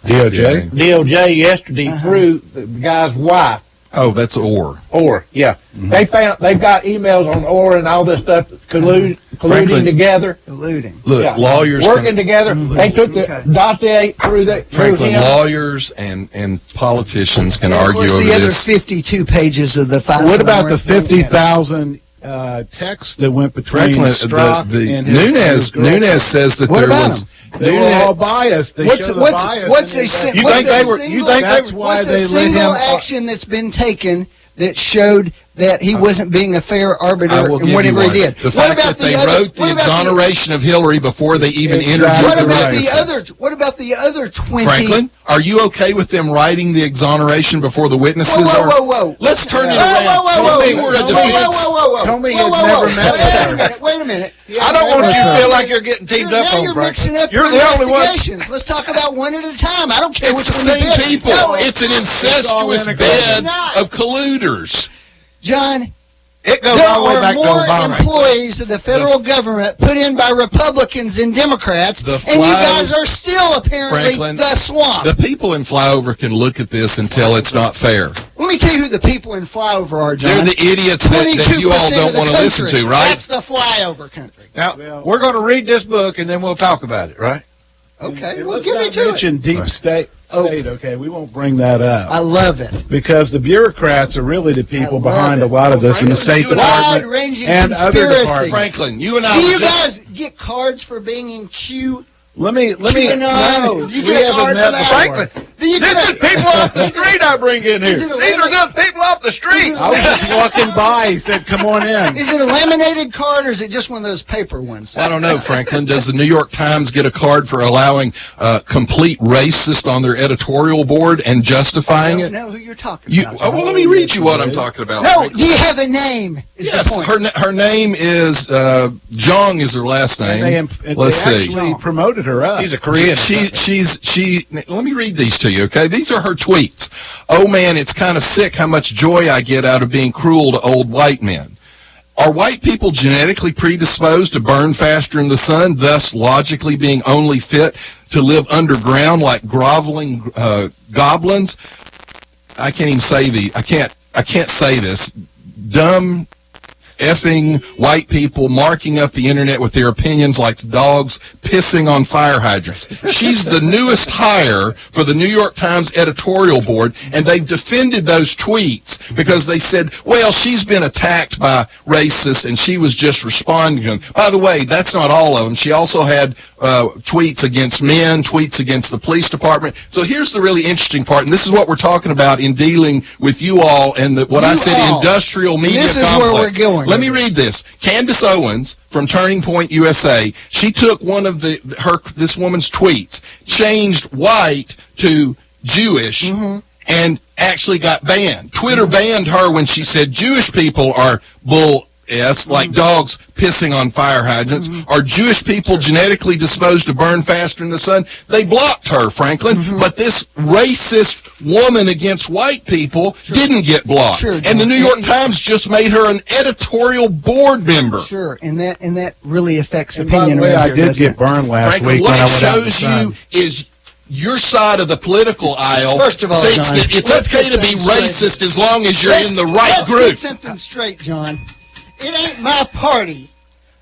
DOJ yesterday through the guy's wife. Oh, that's Orr. Orr, yeah. Mm-hmm. They've got emails on Orr and all this stuff, colluding Franklin, together. Colluding. Look, lawyers working together. They took the dossier through Franklin, him. lawyers and politicians can argue over the other this. 52 pages of the file. What about the 50,000 texts that went between Franklin, Strzok and his Nunez says that what there about was. They were all biased. They What's show the what's bias what's in a the sin- investigation. what's a single- That's why what's a they let single him. action that's been taken that showed that he wasn't being a fair arbiter I will in give whatever you he one. did. The What fact about that they other- wrote the what about exoneration of Hillary before they even interviewed What the about the witnesses. other? What about the other 20? Franklin, are you okay with them writing the exoneration before the witnesses are? Whoa. Let's turn it Whoa, around. whoa, whoa, You were a whoa, defense. whoa. Comey Whoa, has whoa, never whoa. met with her. Wait a minute. I don't want you to feel like you're getting teamed up Now on, you're Franklin. mixing up You're your the only one. investigations. Let's talk about one at a time. I don't care It's which the one you same pick. people. No, It's an incestuous integrated. bed of colluders. John, It goes there all the way are back to more Obama. employees of the federal government put in by Republicans and Democrats, The and you guys are still apparently Franklin, the swamp. The people in Flyover can look at this and tell it's not fair. Let me tell you who the people in Flyover are, John. They're the idiots that you all 22% don't of the want to listen country. to, right? That's the Flyover country. Now, we're going to read this book and then we'll talk about it, right? Okay, And well, let's give me not to mention it. deep state. Okay, we won't bring that up. I love it. Because the bureaucrats are really the people behind a lot of this in the State Department Wide-ranging and other conspiracy. departments. Franklin, you and I Do were you just... guys get cards for being in Q? Let me. QAnon? No, Do you we get a haven't card met for that? before. Franklin, Do you this get is people off the street I bring in here. Is it a These are just people off the street. I was just walking by. He said, "Come on in." Is it a laminated card or is it just one of those paper ones? I don't know, Franklin. Does the New York Times get a card for allowing complete racist on their editorial board and justifying I it? don't know who you're talking about. Well, let me read you what I'm talking about. No, Franklin. do you have a name? Is the Yes, point. her name is Jong is her last name. Let's they see. actually promoted her up. He's a Korean. She let me read these to you, okay? These are her tweets. Oh man, it's kind of sick how much joy I get out of being cruel to old white men. Are white people genetically predisposed to burn faster in the sun, thus logically being only fit to live underground like groveling goblins? I can't even say I can't say this. Dumb effing white people marking up the internet with their opinions like dogs pissing on fire hydrants. She's the newest hire for the New York Times editorial board, and they've defended those tweets because they said, well, she's been attacked by racists and she was just responding to them. By the way, that's not all of them. She also had tweets against men, tweets against the police department. So here's the really interesting part, and this is what we're talking about in dealing with you all and what I said, industrial media This is complex. where we're going. Let me read this. Candace Owens from Turning Point USA, she took one of this woman's tweets, changed white to Jewish, and actually got banned. Twitter banned her when she said Jewish people are bull like dogs pissing on fire hydrants. Are Jewish people genetically disposed to burn faster in the sun? They blocked her, Franklin, but this racist woman against white people didn't get blocked. And the New York Times just made her an editorial board member. Sure, and that really affects And by the opinion way, around I here, did doesn't get it? burned last Franklin, week what when I it went out in the shows sun. you is your side of the political aisle First of all, thinks John, that it's let's okay get to be something straight. racist as long as you're in the right Let's group. get something straight, John. It ain't my party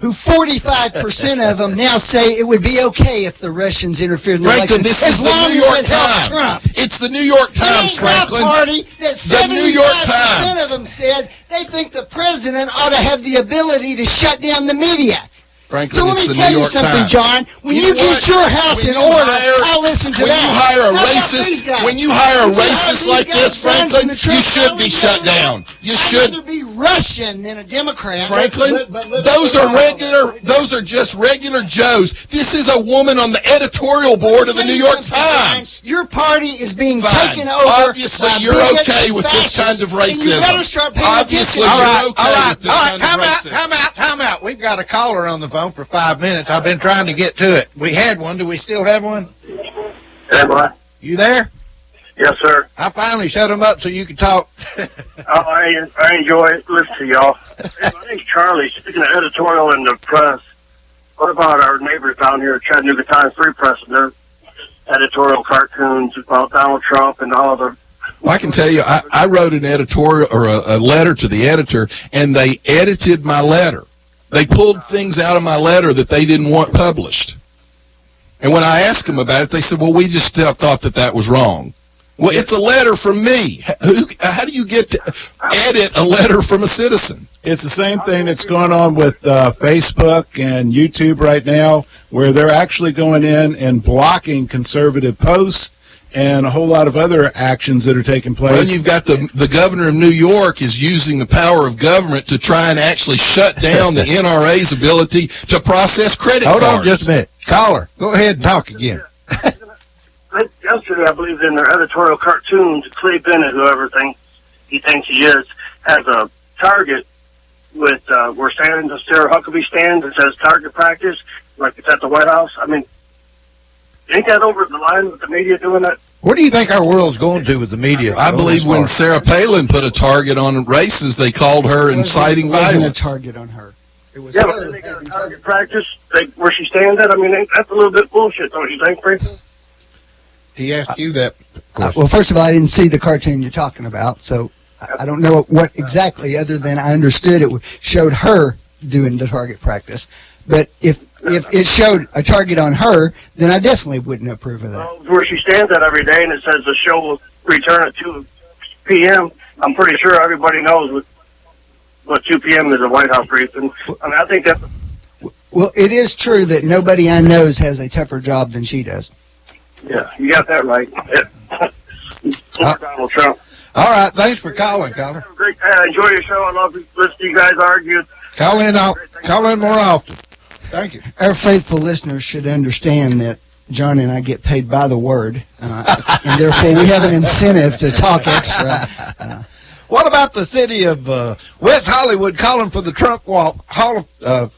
who 45% of them now say it would be okay if the Russians interfered in the Franklin, election. this is as the long New as York it helped Times. Trump. It's the New York It Times, ain't Franklin. my party that The New York 75% Times. of them said they think the president ought to have the ability to shut down the media. Franklin, So let it's me the tell New you York something, Times. John. When You you know get what? your house When in you order, hire- I'll listen to when that. you hire a How about racist, these guys? when you hire a Would you have racist these like guys this, run from Franklin, the Trump you should be rally shut today? down. You I'd should. rather be Russian than a Democrat. Franklin, those are just regular Joes. This is a woman on the editorial board of the New York Times. Your party is being Fine. taken over. Obviously, by you're bigots okay and with this kind of fascists, and you racism. better start paying Obviously, attention. you're okay with this kind of racism. Time out. We've got a caller on the phone for 5 minutes. I've been trying to get to it. We had one. Do we still have one? Hey, boy. You there? Yes, sir. I finally shut him up so you could talk. I enjoy it. Listen to y'all. Hey, my name's Charlie. Speaking of editorial in the press, what about our neighbors down here at Chattanooga Times Free Press and their editorial cartoons about Donald Trump and all of the... Well, I can tell you, I wrote an editorial or a letter to the editor, and they edited my letter. They pulled things out of my letter that they didn't want published. And when I asked them about it, they said, well, we just thought that was wrong. Well, it's a letter from me. How do you get to edit a letter from a citizen? It's the same thing that's going on with Facebook and YouTube right now, where they're actually going in and blocking conservative posts and a whole lot of other actions that are taking place. Well, you've got the governor of New York is using the power of government to try and actually shut down the NRA's ability to process credit cards. Hold on just a minute. Caller, go ahead and talk again. Yesterday, I believe in their editorial cartoons, Clay Bennett, whoever he thinks he is, has a target with where Sarah Huckabee stands and says target practice, like it's at the White House. I mean, ain't that over the line with the media doing that? What do you think our world's going to with the media? I believe when Sarah Palin put a target on races, they called her inciting Wasn't a violence. target on her. It was Yeah, but then they got a target practice where she stands at. I mean, that's a little bit bullshit, don't you think, Franklin? He asked you that. Well, first of all, I didn't see the cartoon you're talking about, so I don't know what exactly, other than I understood it showed her doing the target practice. But if if it showed a target on her, then I definitely wouldn't approve of that. Where she stands at every day, and it says the show will return at 2 p.m. I'm pretty sure everybody knows what 2 p.m. is a White House briefing. I mean, I think that's... Well, it is true that nobody I know has a tougher job than she does. Yeah, you got that right. Donald Trump. All right, thanks for calling, caller. Great. Enjoy your show. I love listening to you guys argue. Call in more often. Thank you. Our faithful listeners should understand that John and I get paid by the word, and therefore we have an incentive to talk extra. What about the city of West Hollywood calling for the Trump Hall of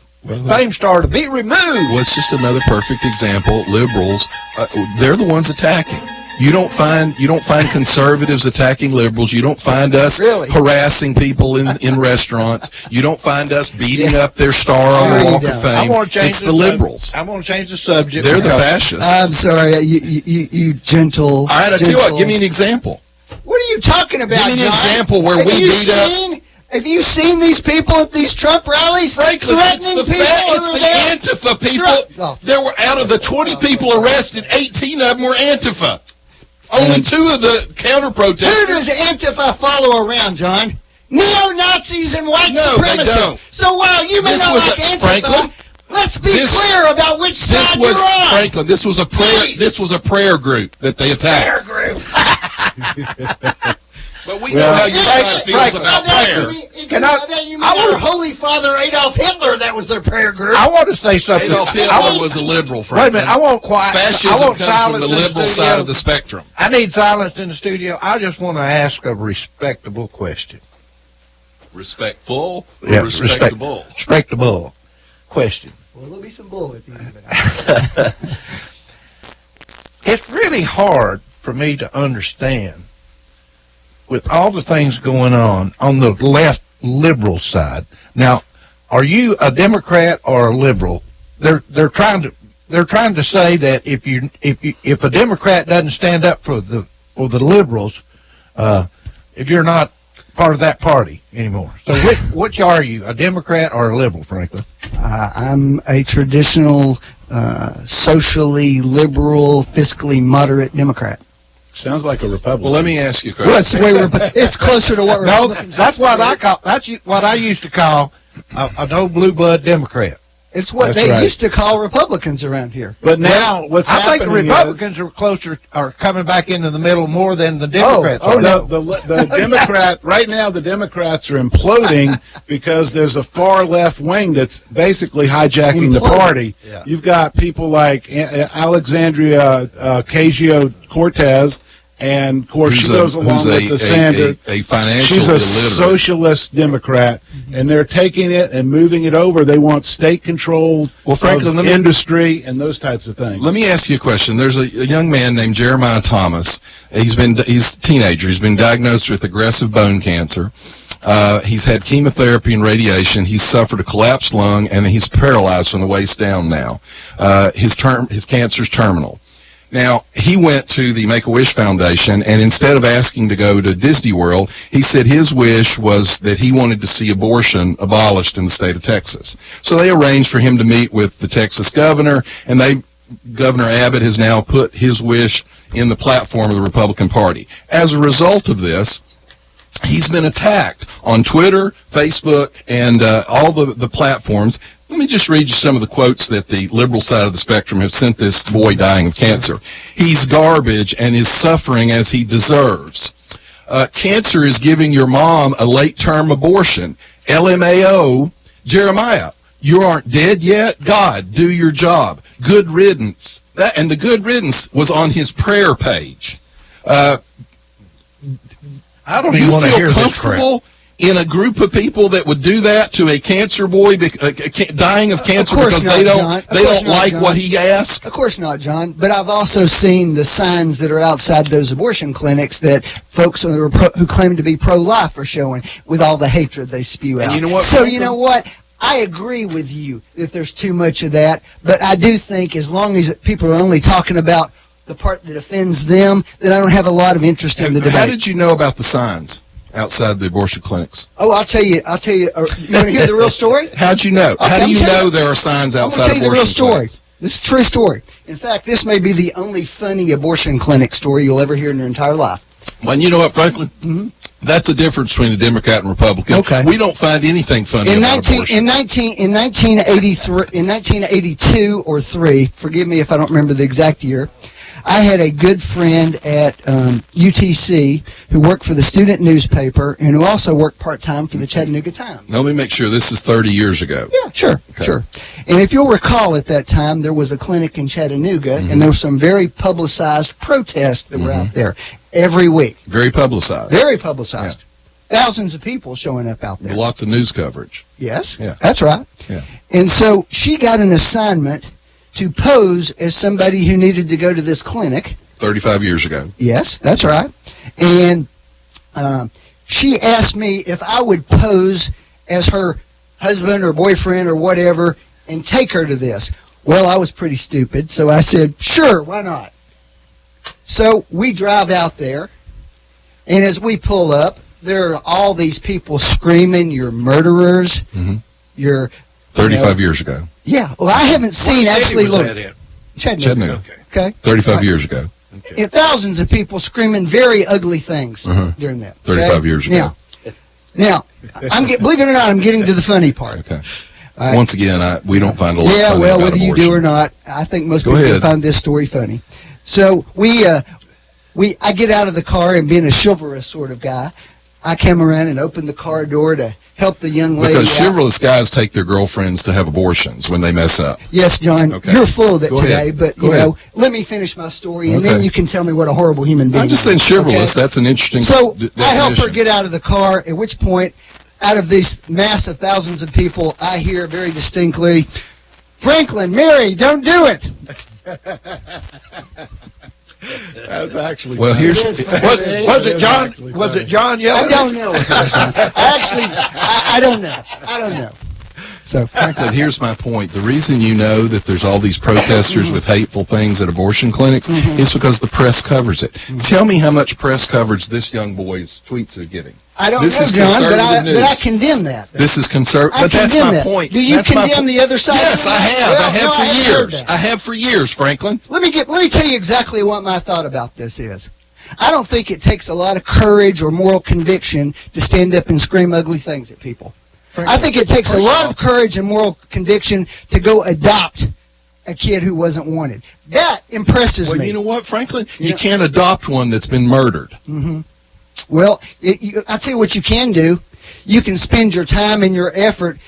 Fame star to be removed? Well, it's just another perfect example. Liberals, they're the ones attacking. You don't find conservatives attacking liberals. You don't find us harassing people in restaurants. You don't find us beating up their star on the Walk of Fame. It's the liberals. I'm going to change the subject. They're the fascists. I'm sorry, you gentle. All right, I tell you what. Give me an example. What are you talking about, Give me an John? example where we beat up. Have you seen these people at these Trump rallies? Frankly, it's the Antifa people. There were, out of the 20 people arrested, 18 of them were Antifa. Only 2 of the counter-protesters. Who does Antifa follow around, John? Neo-Nazis and white supremacists. They don't. So while you may not like Antifa, Franklin, let's be clear about which side you're on. Franklin, this was a prayer. This was a prayer group that they attacked. Prayer group. But we know how your side feels about prayer. Our Holy Father Adolf Hitler, that was their prayer group. I want to say something. Adolf Hitler was a liberal, Franklin. Wait a minute, I want quiet. Fascism comes from the liberal side of the spectrum. I need silence in the studio. I just want to ask a respectable question. Respectful or Yeah, respectable? Respectable question. Well, there'll be some bull at the end of it. It's really hard for me to understand, with all the things going on the left liberal side. Now, are you a Democrat or a liberal? They're trying to say that if a Democrat doesn't stand up for the liberals, if you're not part of that party anymore. So which are you, a Democrat or a liberal, Franklin? I'm a traditional, socially liberal, fiscally moderate Democrat. Sounds like a Republican. Well, let me ask you a question. Well, it's the way it's closer to what Republicans. That's what I used to call a no blue blood Democrat. It's what they used to call Republicans around here. But now, what's happening I think the Republicans are coming back into the middle more than the Democrats. No, the Democrat right now, the Democrats are imploding because there's a far left wing that's basically hijacking the party. Yeah. You've got people like Alexandria Ocasio-Cortez. And, of course, she goes along with the Sanders. A financial She's a illiterate. socialist Democrat, and they're taking it and moving it over. They want state control of industry and those types of things. Let me ask you a question. There's a young man named Jeremiah Thomas. He's a teenager. He's been diagnosed with aggressive bone cancer. He's had chemotherapy and radiation. He's suffered a collapsed lung, and he's paralyzed from the waist down now. His cancer's terminal. Now, he went to the Make-A-Wish Foundation, and instead of asking to go to Disney World, he said his wish was that he wanted to see abortion abolished in the state of Texas. So they arranged for him to meet with the Texas governor, and Governor Abbott has now put his wish in the platform of the Republican Party. As a result of this, he's been attacked on Twitter, Facebook, and all the platforms. Let me just read you some of the quotes that the liberal side of the spectrum have sent this boy dying of cancer. He's garbage and is suffering as he deserves. Cancer is giving your mom a late-term abortion. LMAO, Jeremiah, you aren't dead yet? God, do your job. Good riddance. And the good riddance was on his prayer page. I don't even want to hear this crap. You feel comfortable in a group of people that would do that to a cancer boy dying of cancer because they don't like what he asked? Of course not, John. But I've also seen the signs that are outside those abortion clinics that folks who claim to be pro-life are showing with all the hatred they spew out. And you know what? So you know what? I agree with you that there's too much of that. But I do think as long as people are only talking about the part that offends them, then I don't have a lot of interest in the debate. How did you know about the signs? outside the abortion clinics? Oh, I'll tell you. You want to hear the real story? How'd you know? Okay, How do you I'm telling know you. there are signs outside I'm gonna tell you the real abortion story. clinics? This is a true story. In fact, this may be the only funny abortion clinic story you'll ever hear in your entire life. Well, you know what, Franklin? Mm-hmm. That's the difference between a Democrat and Republican. Okay. We don't find anything funny about abortion. In 1982 or 3, forgive me if I don't remember the exact year, I had a good friend at UTC who worked for the student newspaper and who also worked part-time for the Chattanooga Times. Now, let me make sure this is 30 years ago. Yeah, sure. And if you'll recall, at that time, there was a clinic in Chattanooga, and there were some very publicized protests that were out there every week. Very publicized. Very publicized. Yeah. Thousands of people showing up out there. Lots of news coverage. Yes, Yeah. that's right. Yeah. And so she got an assignment to pose as somebody who needed to go to this clinic. 35 years ago. Yes, that's right. And she asked me if I would pose as her husband or boyfriend or whatever and take her to this. Well, I was pretty stupid, so I said, sure, why not? So we drive out there, and as we pull up, there are all these people screaming, "You're murderers." You're 35 years ago. Yeah. Well, I haven't seen actually. Look, Chattanooga. Okay. 35 years ago. And thousands of people screaming very ugly things during that. 35 years ago. Now, believe it or not, I'm getting to the funny part. Okay. Once again, we don't find a lot Yeah, funny well, about whether you abortion. do or not, I think most Go people ahead. find this story funny. So I get out of the car, and being a chivalrous sort of guy, I come around and open the car door to help the young lady Because out. chivalrous guys take their girlfriends to have abortions when they mess up. Yes, John, Okay. you're full of it Go today, ahead. but Go you ahead. know, let me finish my story, and Okay. then you can tell me what a horrible human being I'm just saying I am, chivalrous. okay? That's an interesting So definition. I help her get out of the car, at which point, out of this mass of thousands of people, I hear very distinctly, "Franklin, Mary, don't do it." That's actually Well, funny. here's- was it John? Was it John yelling? I don't know. I don't know. I don't know. So, Franklin, here's my point. The reason you know that there's all these protesters with hateful things at abortion clinics is because the press covers it. Tell me how much press coverage this young boy's tweets are getting. I don't This know, is John, but conservative I news. condemn that. This is conservative. I But that's condemn my that. point. Do you That's my condemn po- the other side? Yes, I have. Well, I have no, for I haven't years. heard that. I have for years, Franklin. Let me tell you exactly what my thought about this is. I don't think it takes a lot of courage or moral conviction to stand up and scream ugly things at people. I think it takes a lot of courage and moral conviction to go adopt a kid who wasn't wanted. That impresses Well, me. you know what, Franklin? You can't adopt one that's been murdered. Well, I'll tell you what you can do. You can spend your time and your effort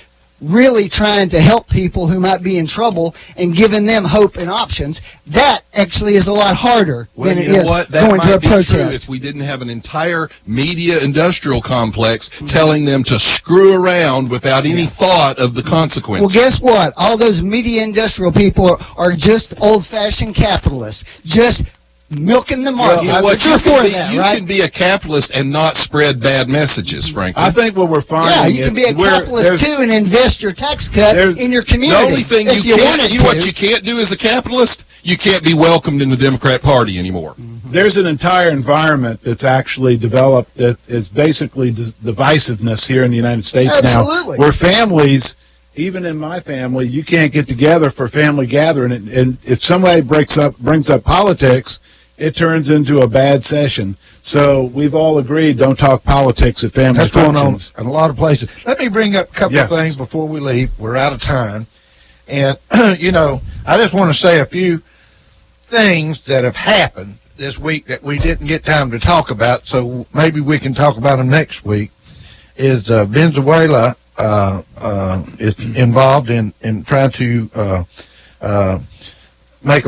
really trying to help people who might be in trouble and giving them hope and options. That actually is a lot harder than it you know is what? That going might to a be true protest. if we didn't have an entire media industrial complex telling them to screw around without any thought of the Well, consequences. guess what? All those media industrial people are just old-fashioned capitalists, just milking the market. You know what? You're You for can be, that, you right? can be a capitalist and not spread bad messages, Franklin. I think what we're finding. Yeah, you can be a capitalist too and invest your tax cut in your community. The only thing if you wanted can't, to. what you can't do as a capitalist, you can't be welcomed in the Democrat Party anymore. There's an entire environment that's actually developed that is basically divisiveness here in the United States Absolutely. now, where families, even in my family, you can't get together for family gathering, and if somebody brings up politics, it turns into a bad session. So we've all agreed, don't talk politics at family That's going on functions. in a lot of places. Let me bring up a couple Yes. of things before we leave. We're out of time. And, I just want to say a few things that have happened this week that we didn't get time to talk about, so maybe we can talk about them next week, is Venezuela is involved in trying to make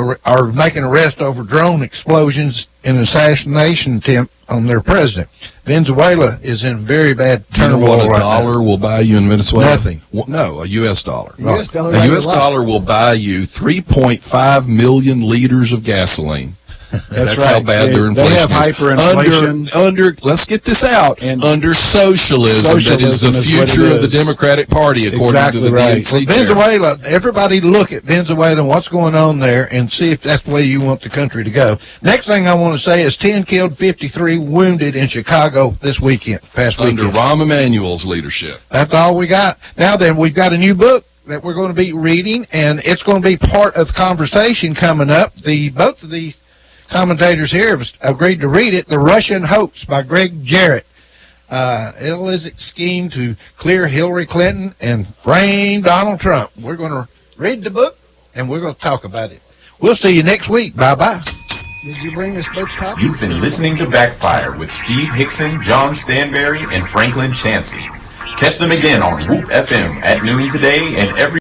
an arrest over drone explosions in an assassination attempt on their president. Venezuela is in very bad Do you know turmoil what a right dollar will buy you in Venezuela? Nothing. No, a U.S. dollar. US dollar A right U.S. a lot. dollar will buy you 3.5 million liters of gasoline. That's right. how bad their They inflation have is. hyperinflation. Under let's get this out. Under socialism, that is the future of the Democratic Party, according to the DNC chair. Venezuela, everybody look at Venezuela and what's going on there and see if that's the way you want the country to go. Next thing I want to say is 10 killed, 53 wounded in Chicago this past weekend. Under Rahm Emanuel's leadership. That's all we got. Now then, we've got a new book that we're going to be reading, and it's going to be part of the conversation coming up. Both of the commentators here have agreed to read it, The Russian Hoax by Greg Jarrett. Illicit scheme to clear Hillary Clinton and frame Donald Trump. We're going to read the book, and we're going to talk about it. We'll see you next week. Bye-bye. Did you bring us both copies? You've been listening to Backfire with Steve Hickson, John Stanberry, and Franklin Chansey. Catch them again on Whoop FM at noon today and every